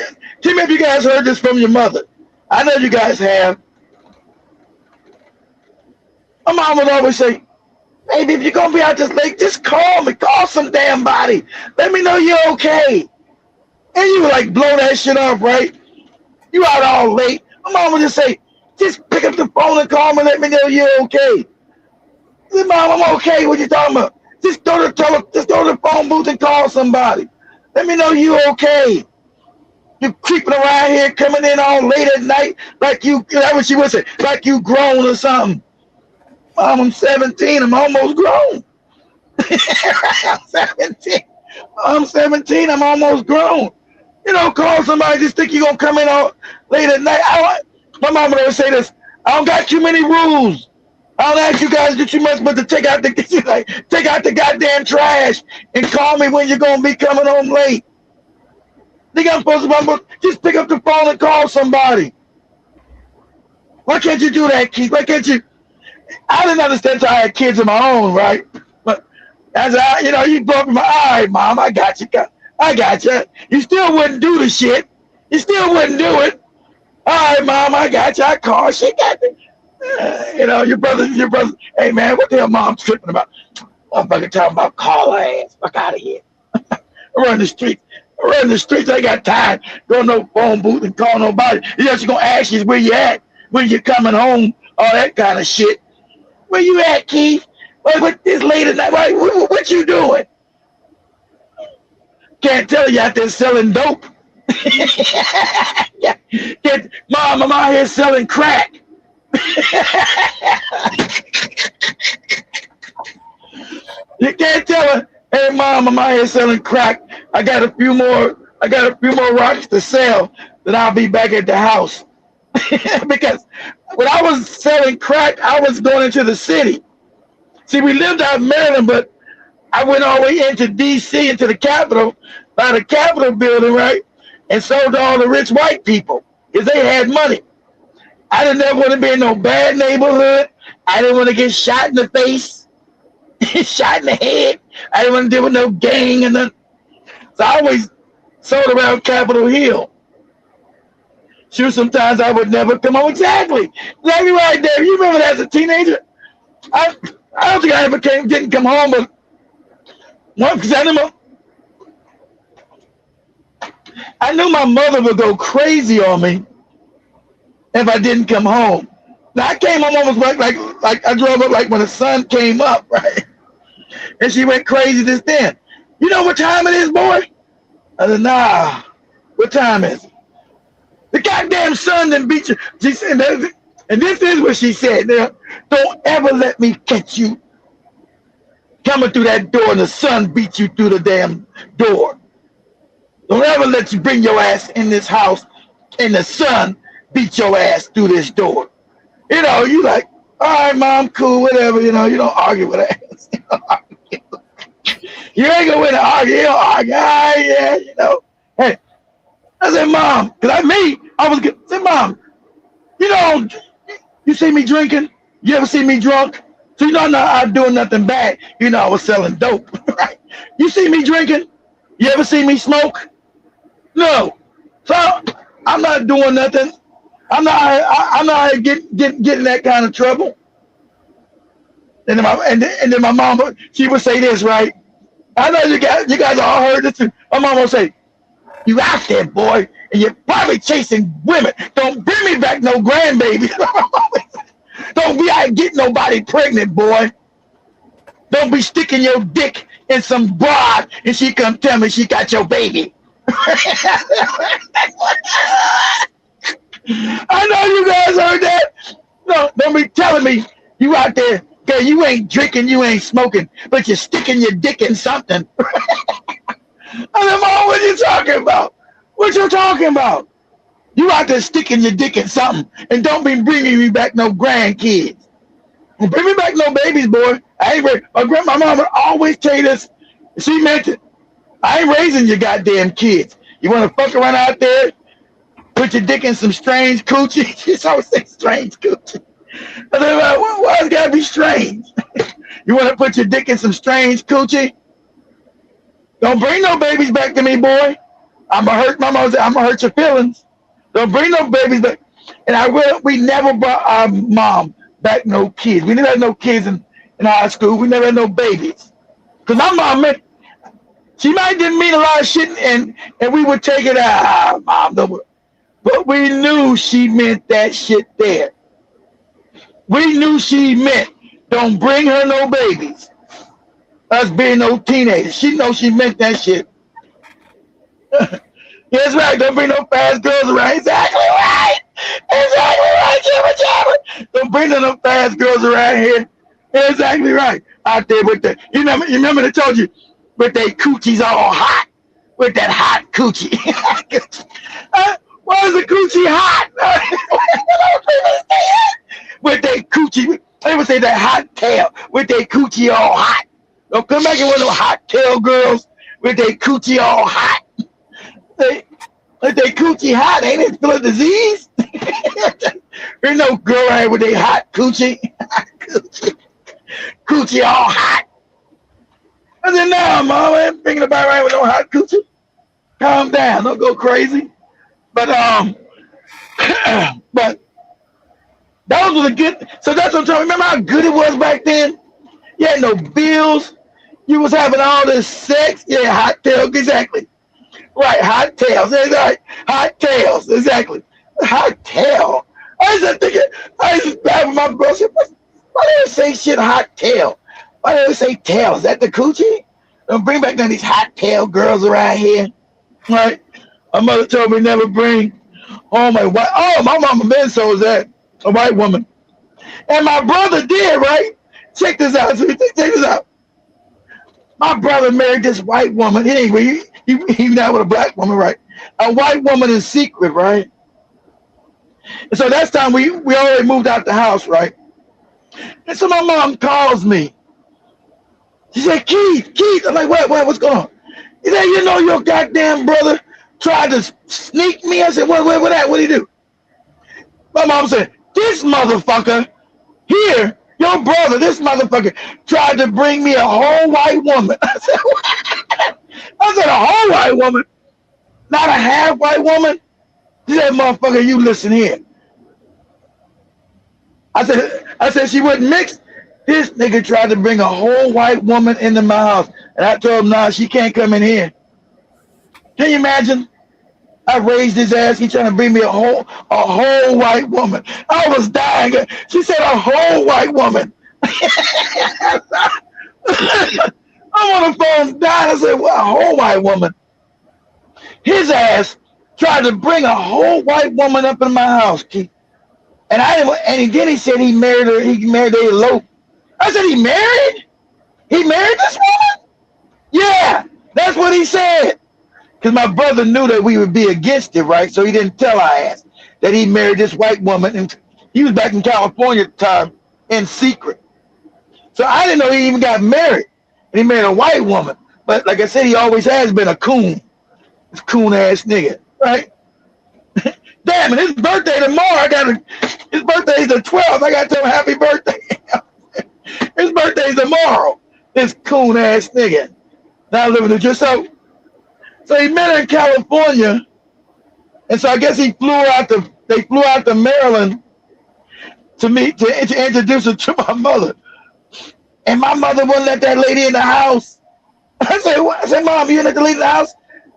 Tell me if you guys heard this from your mother. I know you guys have. My mom would always say, baby, if you're going to be out this late, just call me. Call some damn body. Let me know you're okay. And you would like blow that shit off, right? You out all late. My mom would just say, just pick up the phone and call me. Let me know you're okay. I said, Mom, I'm okay. What you talking about? Just go to the phone booth and call somebody. Let me know you're okay. You're creeping around here, coming in all late at night, like you, that's what she would say, like you grown or something. Mom, I'm 17. I'm almost grown. I'm 17. I'm 17. I'm almost grown. You know, call somebody. Just think you're going to come in all late at night. My mom would always say this. I don't got too many rules. I don't ask you guys to do too much, but to take out the goddamn trash and call me when you're going to be coming home late. Think I'm supposed to just pick up the phone and call somebody. Why can't you do that, Keith? Why can't you? I didn't understand until I had kids of my own, right? But as you broke my eye, Mom, I got you. I got you. You still wouldn't do the shit. You still wouldn't do it. All right, Mom, I got you. I called. She got me. Your brother. Hey, man, what the hell Mom's tripping about? I'm fucking talking about call her ass. Fuck out of here. I run the streets. I ain't got time. Go to no phone booth and call nobody. You're just going to ask you where you at, when you're coming home, all that kind of shit. Where you at, Keith? What this late at night? What you doing? Can't tell you out there selling dope. Mom, I'm out here selling crack. You can't tell her, hey Mom, I'm out here selling crack. I got a few more rocks to sell, then I'll be back at the house. Because when I was selling crack, I was going into the city. See, we lived out in Maryland, but I went all the way into DC, into the Capitol, by the Capitol building, right? And sold to all the rich white people because they had money. I didn't ever want to be in no bad neighborhood. I didn't want to get shot in the face, shot in the head. I didn't want to deal with no gang and nothing. So I always sold around Capitol Hill. Sure, sometimes I would never come home. Exactly right there. You remember that as a teenager? I don't think I ever didn't come home, but one, because I knew my mother would go crazy on me if I didn't come home. Now I came home almost like I drove up like when the sun came up, right? And she went crazy just then. You know what time it is, boy? I said, nah. What time is it? The goddamn sun done beat you. She said, and this is what she said. Don't ever let me catch you coming through that door and the sun beat you through the damn door. Don't ever let you bring your ass in this house and the sun beat your ass through this door. You like, all right, Mom, cool, whatever. You don't argue with ass. You ain't gonna win an argue. You don't argue. Yeah. Hey, I said, Mom, because I was good. I said, Mom, you see me drinking? You ever see me drunk? So I'm not doing nothing bad. I was selling dope, right? You see me drinking? You ever see me smoke? No. So I'm not doing nothing. I'm not getting that kind of trouble. And then my mom, she would say this, right? I know you guys all heard this too. My mom would say, you out there, boy, and you're probably chasing women. Don't bring me back no grandbaby. Don't be out getting nobody pregnant, boy. Don't be sticking your dick in some broad and she come tell me she got your baby. I know you guys heard that. No, don't be telling me you out there, okay, you ain't drinking, you ain't smoking, but you're sticking your dick in something. I said, Mom, what are you talking about? What you talking about? You out there sticking your dick in something, and don't be bringing me back no grandkids. Don't bring me back no babies, boy. My mom would always tell you this. She meant it. I ain't raising your goddamn kids. You want to fuck around out there, put your dick in some strange coochie? She's always saying strange coochie. I said, why it's gotta be strange? You want to put your dick in some strange coochie? Don't bring no babies back to me, boy. I'm gonna hurt my mom. I'm gonna hurt your feelings. Don't bring no babies back. And we never brought our mom back no kids. We never had no kids in high school. We never had no babies. Because my mom she might didn't mean a lot of shit, and we would take it out. Mom, but we knew she meant that shit there. We knew she meant don't bring her no babies. Us being no teenagers. She knows she meant that shit. That's right. Don't bring no fast girls around. Exactly right. Exactly right, Jabba. Don't bring no fast girls around here. Exactly right. Out there with the, you remember they told you, with their coochies all hot, with that hot coochie. Why is the coochie hot? With their coochie, they would say that hot tail, with their coochie all hot. Don't come back and with no hot tail girls with their coochie all hot. With their coochie hot, ain't it full of disease? There's no girl out here with their hot coochie. Coochie all hot. I said, no, Mom, I ain't thinking about right with no hot coochie. Calm down, don't go crazy. But but those were the good. So that's what I'm talking. Remember how good it was back then? You had no bills. You was having all this sex. Yeah, hot tails, exactly. Right, hot tails. That's right. Hot tails, exactly. Hot tail. I used to bad with my brother. Why do they say shit hot tail? Why do they say tail? Is that the coochie? Don't bring back none of these hot tail girls around here. Right? My mother told me never bring home a white. Oh, my mama been so is that a white woman. And my brother did, right? Check this out. Check this out. My brother married this white woman. Anyway, he not with a black woman, right? A white woman in secret, right? And so that's time we already moved out the house, right? And so my mom calls me. She said, Keith. I'm like, what's going on? He said, you know your goddamn brother tried to sneak me. I said, what did he do? My mom said, this motherfucker here, your brother, this motherfucker tried to bring me a whole white woman. I said, what? I said, a whole white woman? Not a half white woman? She said, motherfucker, you listen here. I said she wouldn't mix. This nigga tried to bring a whole white woman into my house. And I told him, nah, she can't come in here. Can you imagine? I raised his ass. He trying to bring me a whole white woman. I was dying. She said a whole white woman. I'm on the phone dying. I said, well, a whole white woman. His ass tried to bring a whole white woman up in my house, Keith. And then he said he married her. He married her eloped. I said, he married? He married this woman? Yeah, that's what he said. Because my brother knew that we would be against it, right? So he didn't tell our ass that he married this white woman. And he was back in California at the time in secret. So I didn't know he even got married. And he married a white woman. But like I said, he always has been a coon. This coon-ass nigga, right? Damn it, his birthday tomorrow. His birthday's the 12th. I got to tell him happy birthday. His birthday's tomorrow. This coon-ass nigga. Now living in just so he met her in California, and so I guess they flew out to Maryland to introduce her to my mother. And my mother wouldn't let that lady in the house. I said, Mom, you didn't let the lady in the house?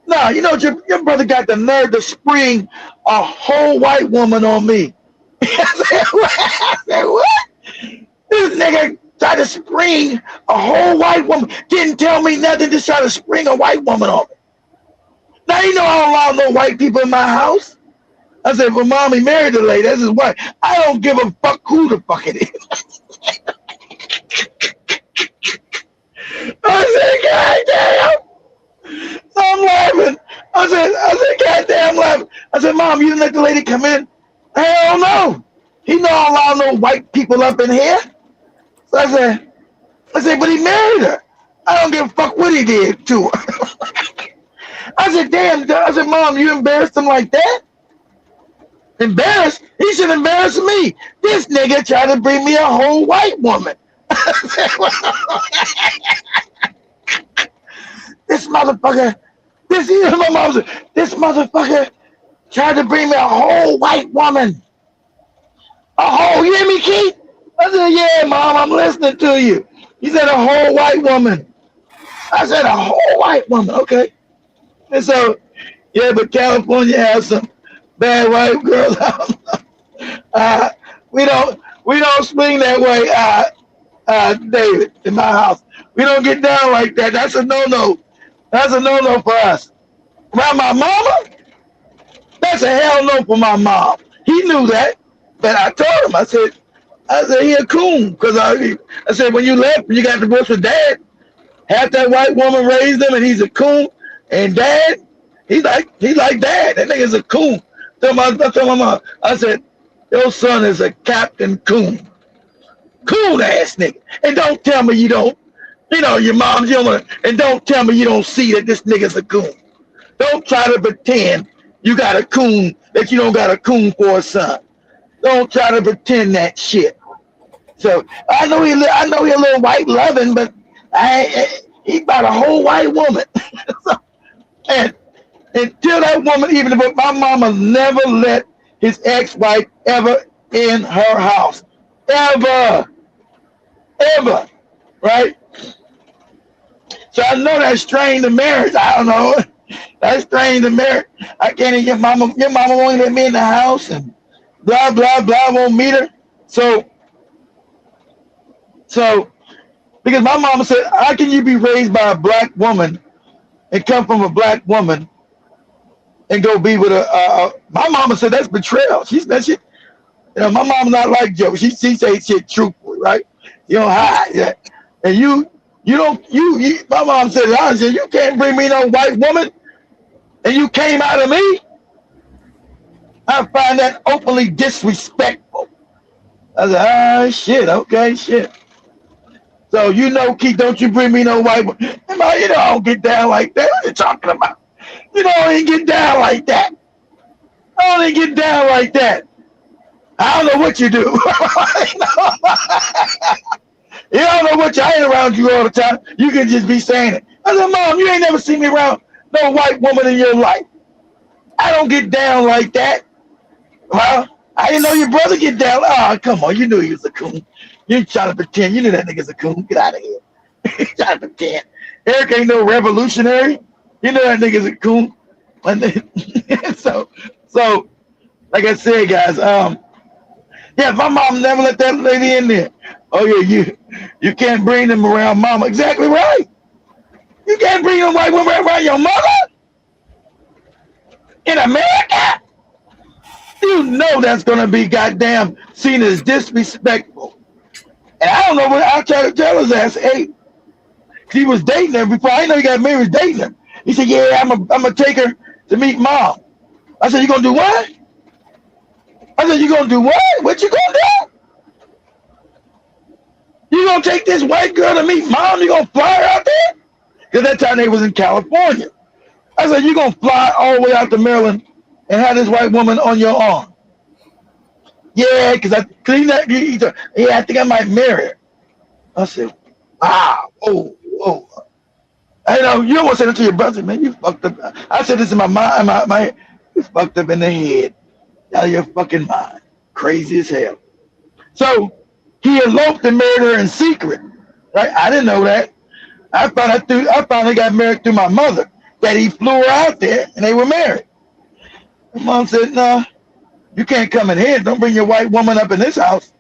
No, you know your brother got the nerve to spring a whole white woman on me. I said, what? This nigga tried to spring a whole white woman. Didn't tell me nothing, just tried to spring a white woman on me. Now you know I don't allow no white people in my house. I said, well, Mommy married the lady. That's his wife. I don't give a fuck who the fuck it is. I said, God damn. So I'm laughing. I said, God damn laughing. I said, Mom, you didn't let the lady come in? Hell no. He don't allow no white people up in here. So I said, but he married her. I don't give a fuck what he did to her. I said, damn. I said, Mom, you embarrassed him like that? Embarrassed? He should embarrass me. This nigga tried to bring me a whole white woman. This this motherfucker, my mom said, this motherfucker tried to bring me a whole white woman. You hear me, Keith? I said, yeah, Mom, I'm listening to you. He said, a whole white woman. I said, a whole white woman, okay. And so, yeah, but California has some bad white girls. We don't swing that way, David, in my house. We don't get down like that. That's a no-no. That's a no-no for us. Around my mama, that's a hell no for my mom. He knew that, but I told him, I said, he a coon. Because I said, when you left, you got divorced with Dad, half that white woman raised him, and he's a coon. And Dad, he like Dad. That nigga's a coon. I told my mom, I said, your son is a Captain Coon. Coon ass nigga. And don't tell me you don't, your mom's, and don't tell me you don't see that this nigga's a coon. Don't try to pretend you got a coon that you don't got a coon for a son. Don't try to pretend that shit. So I know he a little white loving, but he about a whole white woman. And until that woman, but my mama never let his ex-wife ever in her house. Ever. Right? So I know that strained the marriage. I don't know. That strained the marriage. I can't even your mama won't let me in the house and blah, blah, blah, won't meet her. So because my mama said, how can you be raised by a black woman and come from a black woman and go be with my mama said that's betrayal. She said shit. My mama's not like Joe. She say shit truthfully, right? You don't hide that. And you my mom said, honestly, you can't bring me no white woman and you came out of me. I find that openly disrespectful. I said, shit, okay, shit. So Keith, don't you bring me no white woman. I don't get down like that. What are you talking about? I don't even get down like that. I don't even get down like that. I don't know what you do. You don't know what I ain't around you all the time. You can just be saying it. I said, Mom, you ain't never seen me around no white woman in your life. I don't get down like that. Well, I didn't know your brother get down. Oh, come on. You knew he was a coon. You trying to pretend. You knew that nigga's a coon. Get out of here. You trying to pretend. Eric ain't no revolutionary. You know that nigga's a coon. And so, like I said, guys, yeah, my mom never let that lady in there. Oh yeah, you can't bring them around mama. Exactly right. You can't bring a white woman around your mother in America. You know that's gonna be goddamn seen as disrespectful. And I don't know what I try to tell his ass. Hey, he was dating her before. I know he got married. Dating her. He said, "Yeah, I'm gonna take her to meet mom." I said, "You gonna do what?" I said, "You gonna do what? What you gonna do? You gonna take this white girl to meet mom? You gonna fly her out there?" Because that time they was in California. I said, "You gonna fly all the way out to Maryland and have this white woman on your arm?" Yeah, because he said, "Yeah, I think I might marry her." I said, "Wow, oh. I know you almost said it to your brother, man. You fucked up. I said this in my mind, my head. You fucked up in the head. Out of your fucking mind. Crazy as hell." So he eloped and married her in secret. Right? I didn't know that. I finally got married through my mother. That he flew her out there and they were married. My mom said, "No, you can't come in here. Don't bring your white woman up in this house."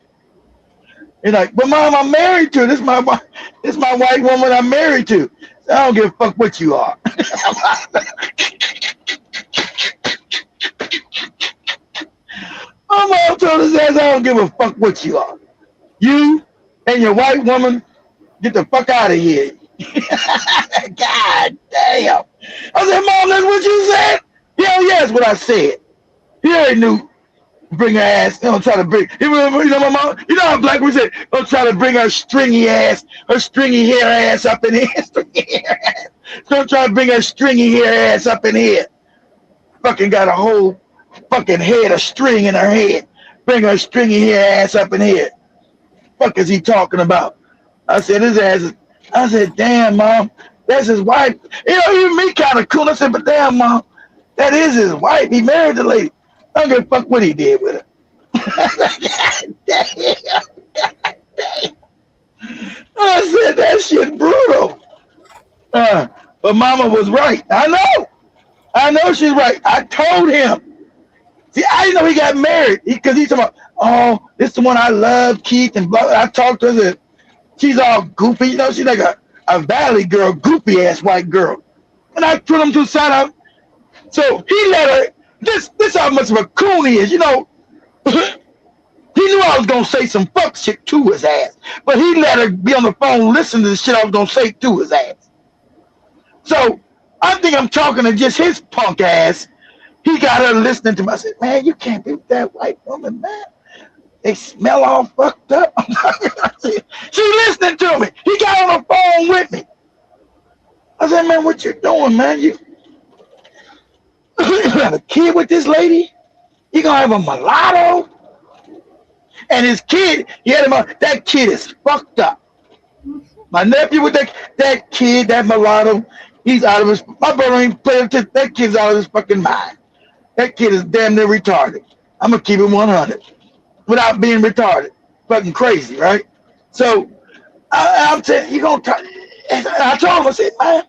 He's like, "But Mom, I'm married to her. This is my white woman I'm married to. I don't give a fuck what you are." My mom told his ass, "I don't give a fuck what you are. You and your white woman, get the fuck out of here." God damn. I said, "Mom, that's what you said?" "Hell yeah, that's what I said." He already knew. Bring her ass. Don't try to bring. You know, my mom. You know how black women say, "Don't try to bring her stringy hair ass up in here." Don't try to bring her stringy hair ass up in here. Fucking got a whole fucking head of string in her head. Bring her stringy hair ass up in here. Fuck is he talking about? I said, his ass is. I said, "Damn, Mom, That's his wife. You know, even me kind of cool. I said, but damn, Mom, that is his wife. He married the lady. I don't give a fuck what he did with her. I said, that shit brutal. But Mama was right. I know she's right. I told him. See, I didn't know he got married because he's talking about, oh, this is the one I love, Keith, and blah. I talked to her. She's all goofy. You know, she's like a valley girl, goofy ass white girl. And I put him to the side of. So he let her. This how much of a coon he is. You know, he knew I was gonna say some fuck shit to his ass, but he let her be on the phone listening to the shit I was gonna say to his ass. So I think I'm talking to just his punk ass. He got her listening to me. I said, man, you can't be with that white woman, man. They smell all fucked up. She listening to me. He got on the phone with me. I said, man, what you doing, man? You have a kid with this lady? You gonna have a mulatto? And his kid, he had him on, that kid is fucked up. My nephew with that kid, that mulatto, he's out of his, my brother ain't playing, that kid's out of his fucking mind. That kid is damn near retarded. I'm gonna keep it 100 without being retarded. Fucking crazy, right? So I'm saying, you gonna try, and I told him, I said, man,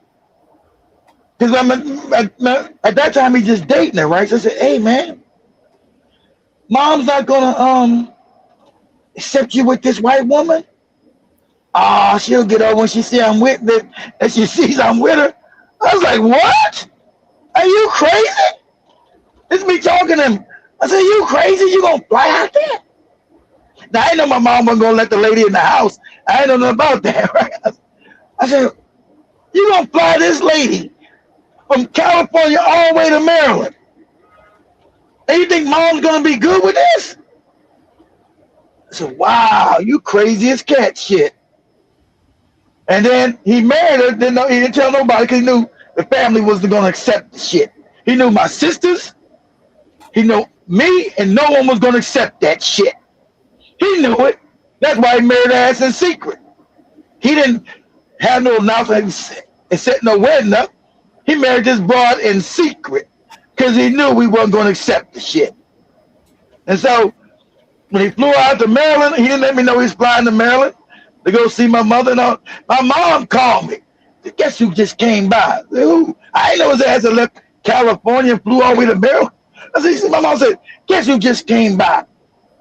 because at that time he's just dating her, right? So I said, hey man, Mom's not gonna accept you with this white woman. Ah, she'll get over when she see I'm with it, and she sees I'm with her. I was like, what? Are you crazy? This me talking to him. I said, you crazy? You gonna fly out there? Now I know my mom wasn't gonna let the lady in the house. I ain't know nothing about that, right? I said, you gonna fly this lady from California all the way to Maryland? And you think Mom's gonna be good with this? I said, wow, you crazy as cat shit. And then he married her, he didn't tell nobody because he knew the family wasn't gonna accept the shit. He knew my sisters, he knew me, and no one was gonna accept that shit. He knew it. That's why he married her ass in secret. He didn't have no announcement and set no wedding up. He married this broad in secret because he knew we wasn't gonna accept the shit. And so when he flew out to Maryland, he didn't let me know he was flying to Maryland to go see my mother. No, my mom called me. Guess who just came by? I said, who? I didn't know his ass had left California and flew all the way to Maryland. I said, my mom said, guess who just came by?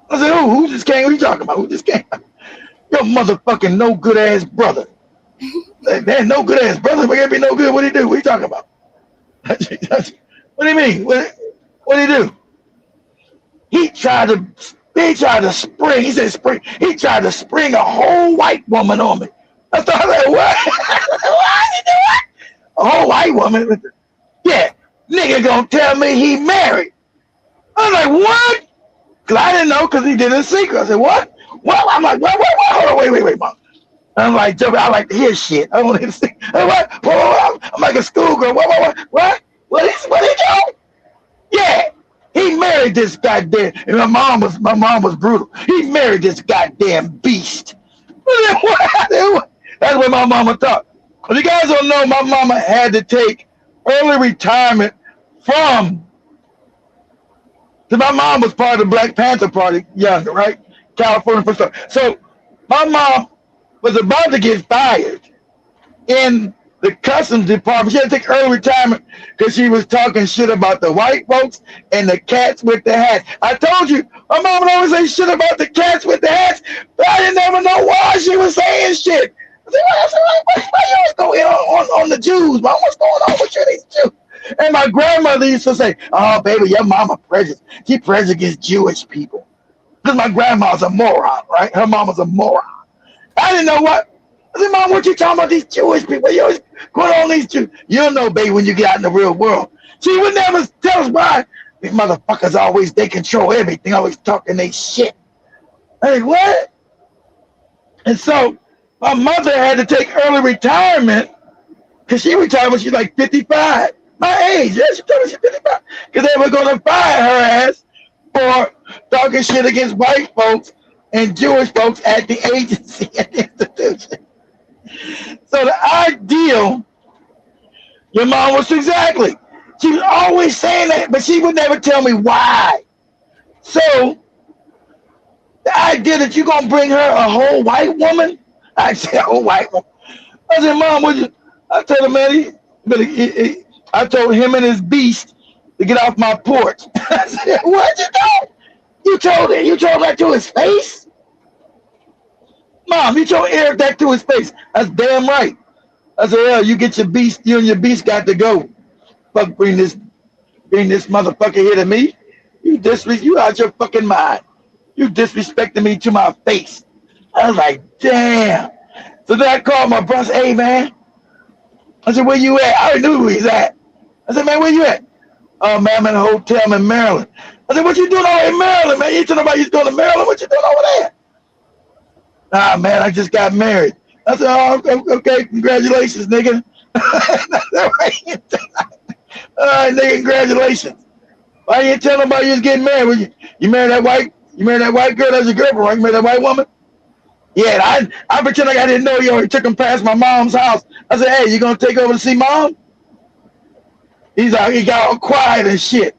I said, who just came? What are you talking about? Who just came by? Your motherfucking no good ass brother. Man, no good ass brother. We can't be no good. What do you do? What are you talking about? What do you mean? What do you do? He tried to spring. He said spring. He tried to spring a whole white woman on me. I thought, like, what? What? You do what? A whole white woman? Yeah, nigga gonna tell me he married. I was like, what? Because I didn't know because he did it in secret. I said, what? Well, I'm like, what? Hold on, wait, Mom. I'm like, I like to hear shit. I don't want to see. What? I'm like a schoolgirl. What? What is he doing? Yeah, he married this goddamn. And my mom was brutal. He married this goddamn beast. That's what my mama thought. But you guys don't know, my mama had to take early retirement from. So my mom was part of the Black Panther Party, younger, right? California for stuff. So my mom was about to get fired in the customs department. She had to take early retirement because she was talking shit about the white folks and the cats with the hats. I told you, my mom would always say shit about the cats with the hats, but I didn't ever know why she was saying shit. I said, why you always go in on the Jews, Mom? What's going on with you, these Jews? And my grandmother used to say, oh, baby, your mama prejudiced. She prejudiced against Jewish people. Because my grandma's a moron, right? Her mama's a moron. I didn't know what. I said, Mom, what you talking about these Jewish people? You always going on these Jews. You'll know, baby, when you get out in the real world. She would never tell us why. These motherfuckers always, they control everything, always talking they shit. Hey, what? And so my mother had to take early retirement because she retired when she's like 55. My age, yeah, she told me she's 55. Because they were going to fire her ass for talking shit against white folks and Jewish folks at the agency, at the institution. So the ideal Your mom was exactly. She was always saying that, but she would never tell me why. So the idea that you're gonna bring her a whole white woman, I said, a whole white woman. I said, Mom, would you? I told him, man, I told him and his beast to get off my porch. I said, what'd you do? You told that to his face? Mom, you told Eric that to his face. That's damn right. I said, yeah, you get your beast, you and your beast got to go. Fuck, bring this motherfucker here to me. You out your fucking mind. You disrespecting me to my face. I was like, damn. So then I called my brother, hey man. I said, where you at? I already knew where he's at. I said, man, where you at? Oh man, I'm in a hotel in Maryland. I said, what you doing over in Maryland, man? You ain't talking about you going to Maryland? What you doing over there? Nah, man, I just got married. I said, oh, okay, congratulations, nigga. All right, nigga, congratulations. Why you ain't telling nobody you was getting married? You married that white girl as your girlfriend, right? You married that white woman? Yeah, I pretend like I didn't know you already took him past my mom's house. I said, hey, you gonna take over to see mom? He got all quiet and shit.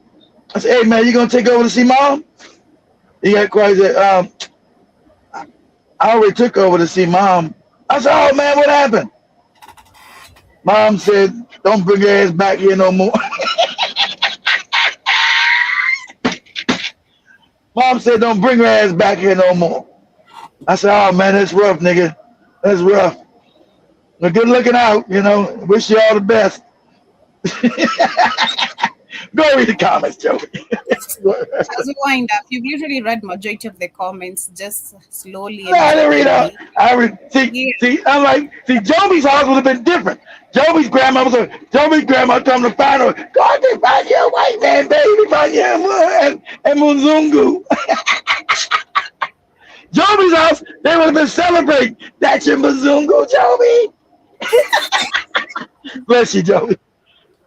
I said, hey man, you gonna take over to see mom? He got quiet. He said, I already took over to see mom. I said, oh man, what happened? Mom said, don't bring your ass back here no more. Mom said, don't bring her ass back here no more. I said, oh man, that's rough, nigga. That's rough. But good looking out, you know. Wish you all the best. Go read the comments, Joey. As we wind up, you've usually read majority of the comments just slowly. No, I didn't read out. See, I'm like, Joey's house would have been different. Joey's grandma told me to find her. God, they find you a white man, baby. Find you and Muzungu. Joey's house, they would have been celebrating. That's your Muzungu, Joey. Bless you, Joey.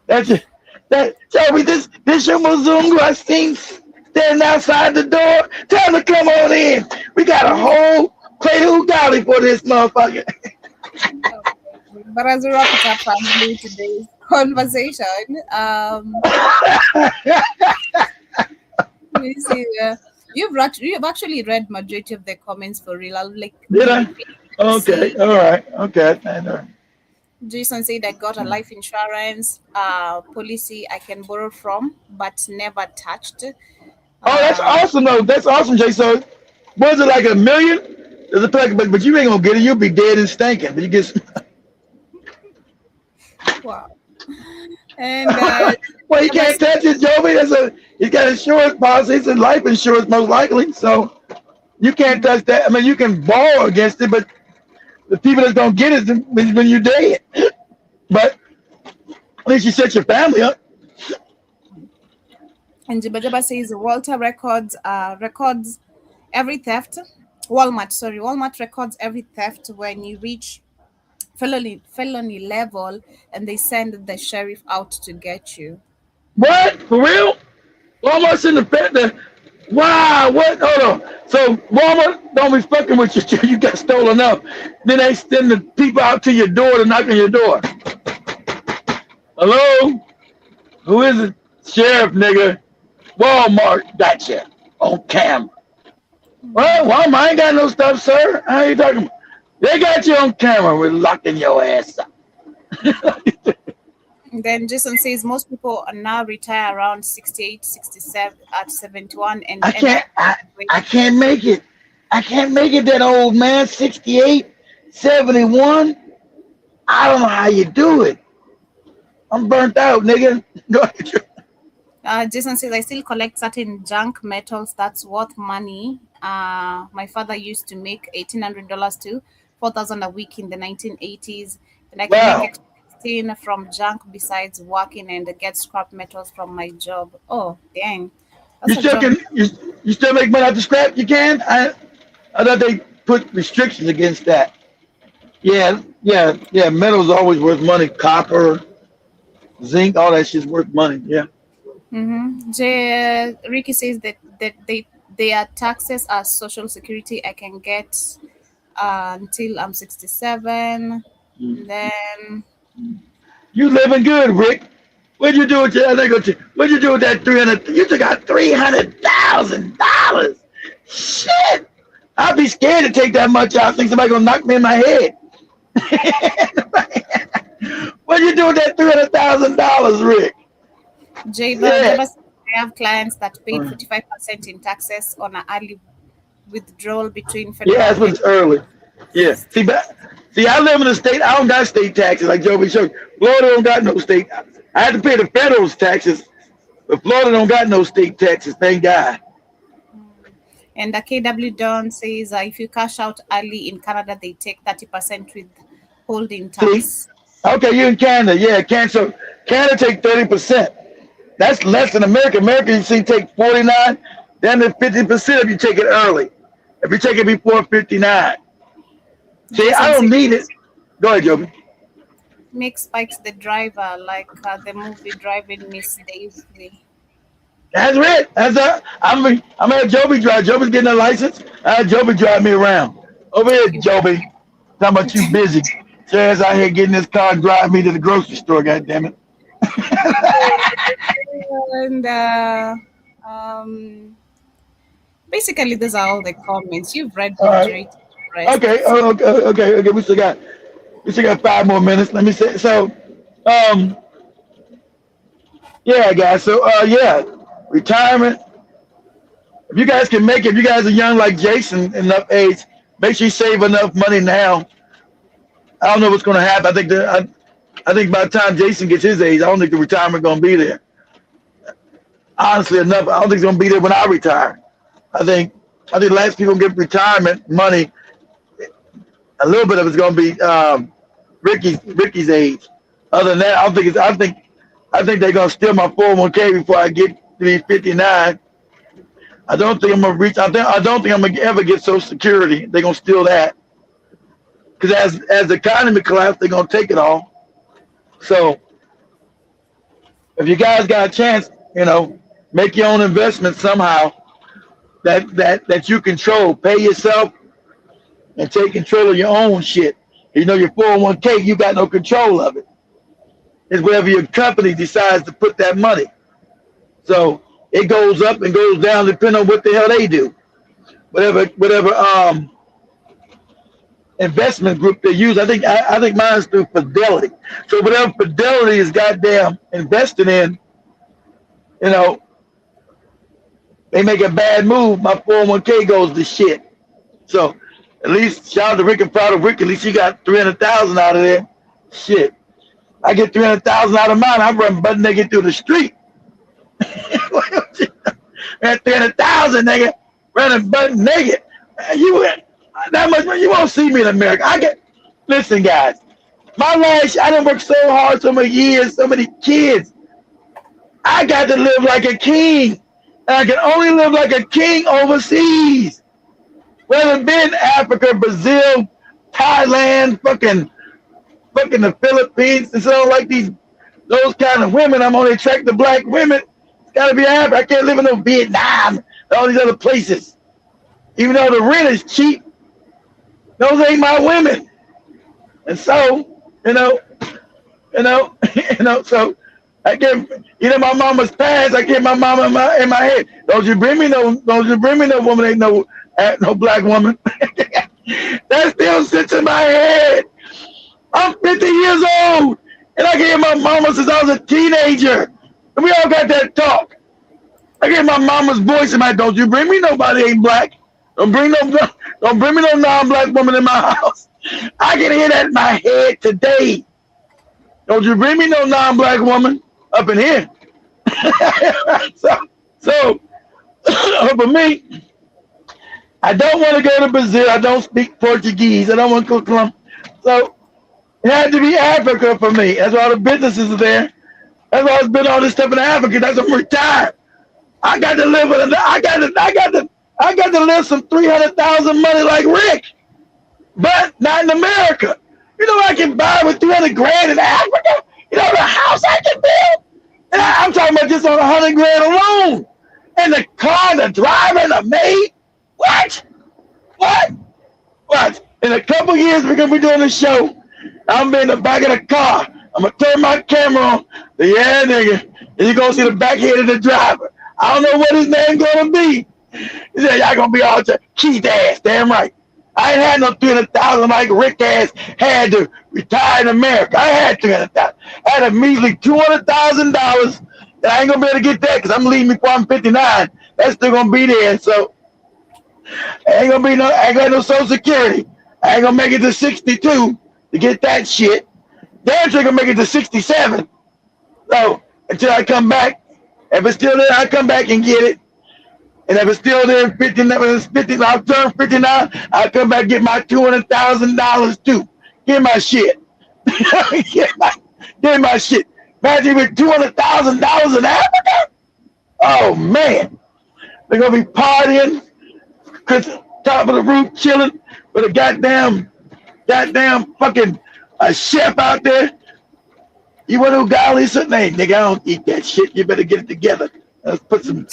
Joey, this your Muzungu I seen standing outside the door. Tell him to come on in. We got a whole plate of ugali for this motherfucker. But as we wrap it up, family, today's conversation, let me see. You've actually read majority of the comments for real. Like, did I? Okay, all right, okay. Jason said, I got a life insurance policy I can borrow from, but never touched. Oh, that's awesome, though. That's awesome, Jason. Was it like $1 million? But you ain't gonna get it. You'll be dead and stinking. But you get. Wow. And well, you can't touch it, Joey. He's got insurance policies and life insurance, most likely. So you can't touch that. I mean, you can borrow against it, but the people that's gonna get it is when you're dead. But at least you set your family up. And Jibajaba says Walter records every theft. Walmart records every theft when you reach felony level, and they send the sheriff out to get you. What? For real? Walmart's in the wow, what? Hold on. So Walmart don't be fucking with you till you got stolen up. Then they send the people out to your door to knock on your door. Hello? Who is it? Sheriff, nigga. Walmart got you on camera. Well, Walmart ain't got no stuff, sir. How you talking about? They got you on camera. We're locking your ass up. Then Jason says most people are now retire around 68, 67, at 71. And I can't make it. I can't make it that old, man. 68, 71. I don't know how you do it. I'm burnt out, nigga. Jason says, I still collect certain junk metals that's worth money. My father used to make $1,800 to $4,000 a week in the 1980s. And I can make $16 from junk besides working and get scrap metals from my job. Oh, dang. You still make money out the scrap? You can? I thought they put restrictions against that. Yeah. Metal's always worth money. Copper, zinc, all that shit's worth money. Yeah. Mm-hmm. Ricky says that their taxes are Social Security. I can get until I'm 67. Then You living good, Rick. What'd you do with your? What'd you do with that 300? You took out $300,000. Shit. I'd be scared to take that much out. I think somebody gonna knock me in my head. What'd you do with that $300,000, Rick? I have clients that paid 45% in taxes on an early withdrawal between federal. Yeah, that's when it's early. Yeah. See, I live in a state. I don't got state taxes like Joby showed. Florida don't got no state. I had to pay the federal taxes, but Florida don't got no state taxes. Thank God. And the KW Don says if you cash out early in Canada, they take 30% withholding tax. See? Okay, you in Canada, yeah. So Canada take 30%. That's less than America. America, you see, take 49. Then the 50% if you take it early. If you take it before 59. See, I don't need it. Go ahead, Joby. Nick Spikes the driver, like the movie Driving Miss Daisy. That's it. I'm gonna have Joby drive. Joby's getting a license. I have Joby drive me around. Over here, Joby. Talking about you busy. Chaz out here getting this car and drive me to the grocery store. God damn it. And basically, those are all the comments you've read. Right. Okay. We still got 5 more minutes. Let me say so. Yeah, guys. So yeah, retirement. If you guys can make it, if you guys are young like Jason, enough age, make sure you save enough money now. I don't know what's going to happen. I think by the time Jason gets his age, I don't think the retirement going to be there. Honestly enough, I don't think it's going to be there when I retire. I think last people get retirement money. A little bit of it's going to be Ricky's age. Other than that, I think they're going to steal my 401k before I get to be 59. I don't think I'm going to reach. I don't think I'm going to ever get Social Security. They're going to steal that. Because as the economy collapses, they're going to take it all. So if you guys got a chance, make your own investment somehow that you control. Pay yourself and take control of your own shit. Your 401k, you got no control of it. It's wherever your company decides to put that money. So it goes up and goes down depending on what the hell they do. Whatever investment group they use. I think mine's through Fidelity. So whatever Fidelity is goddamn invested in, they make a bad move, my 401k goes to shit. So at least shout out to Rick and proud of Rick. At least you got 300,000 out of there. Shit, I get 300,000 out of mine. I run butt naked through the street. Man, 300,000, nigga, running butt naked. That much money, you won't see me in America. Listen, guys. I done worked so hard, so many years, so many kids. I got to live like a king. And I can only live like a king overseas. Whether it been Africa, Brazil, Thailand, fucking the Philippines, and so like those kind of women. I'm only attracted to black women. It's gotta be Africa. I can't live in no Vietnam and all these other places. Even though the rent is cheap, those ain't my women. And so, so I get, my mama's past, I get my mama in my head. Don't you bring me no woman, ain't no black woman. That still sits in my head. I'm 50 years old, and I gave my mama since I was a teenager. And we all got that talk. I gave my mama's voice in my, don't you bring me nobody ain't black. Don't bring me no non-black woman in my house. I can hear that in my head today. Don't you bring me no non-black woman up in here. So for me, I don't want to go to Brazil. I don't speak Portuguese. I don't want to go to Colombia. So it had to be Africa for me. That's why all the businesses are there. That's why I spend all this stuff in Africa. That's why I'm retired. I got to live with I got to live some 300,000 money like Rick, but not in America. I can buy with 300 grand in Africa. The house I can build. And I'm talking about just on 100 grand alone. And the car, the driver, the maid. What? In a couple years, we're gonna be doing a show. I'm in the back of the car. I'm gonna turn my camera on. Yeah, nigga. And you're gonna see the back head of the driver. I don't know what his name gonna be. He said, y'all gonna be all Keith ass, damn right. I ain't had no 300,000 like Rick ass had to retire in America. I had 300,000. I had a measly $200,000. And I ain't gonna be able to get that because I'm leaving before I'm 59. That's still gonna be there. So I ain't got no Social Security. I ain't gonna make it to 62 to get that shit. Damn sure gonna make it to 67. So until I come back, if it's still there, I come back and get it. And if it's still there, I'll turn 59, I'll come back and get my $200,000 too. Get my shit. get my shit. Imagine with $200,000 in Africa? Oh man. They're gonna be partying, top of the roof, chilling with a goddamn fucking chef out there. You want ugali? Something? Hey, nigga, I don't eat that shit. You better get it together. Let's put some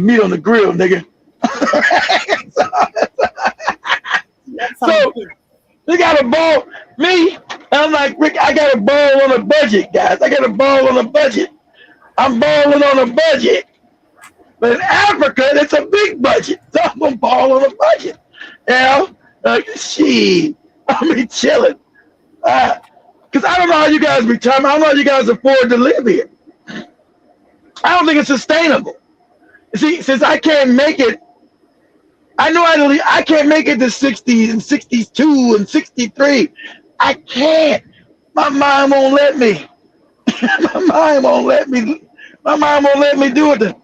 meat on the grill, nigga. So they got a ball. Me, I'm like Rick. I got a ball on a budget, guys. I got a ball on a budget. I'm balling on a budget. But in Africa, it's a big budget. So I'm gonna ball on a budget. You know, like shit. I'm be chilling. Because I don't know how you guys retire. I don't know how you guys afford to live here. I don't think it's sustainable. See, since I can't make it, I can't make it to 60 and 62 and 63. I can't. My mind won't let me. My mind won't let me. My mind won't let me do it.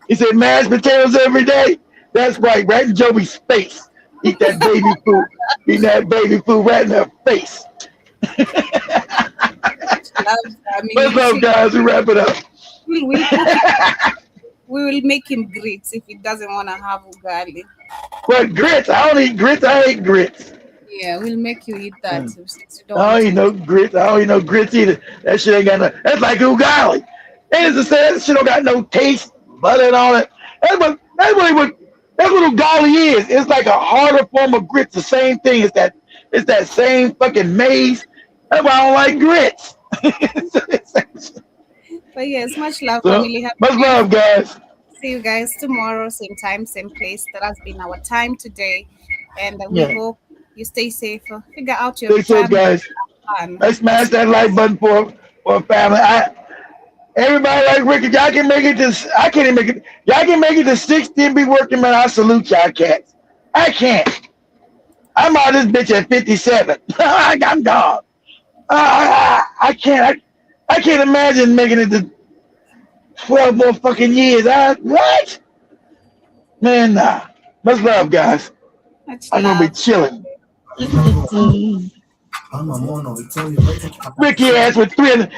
He said mashed potatoes every day. That's right in Joey's face. Eat that baby food. Eat that baby food right in her face. What's up, guys? We wrap it up. We will make him grits if he doesn't want to have ugali. What, grits? I don't eat grits. I hate grits. Yeah, we'll make you eat that. I don't eat no grits. I don't eat no grits either. That shit ain't got no. That's like ugali. And it's that shit don't got no taste, butter on it. That's what ugali is. It's like a harder form of grits. The same thing. It's that same fucking maize. That's why I don't like grits. But yes, much love, So, family. much love, guys. See you guys tomorrow, same time, same place. That has been our time today, and we hope you stay safe. Figure out your Stay safe, guys. Let's smash that like button for a family. Everybody like Ricky, y'all can make it to. I can't even make it. Y'all can make it to 60 and be working, man. I salute y'all cats. I can't. I'm out of this bitch at 57. I'm gone. I can't. I can't imagine making it to 12 more fucking years. What? Man, nah. Much love, guys. I'm gonna be chilling. Ricky ass with 300.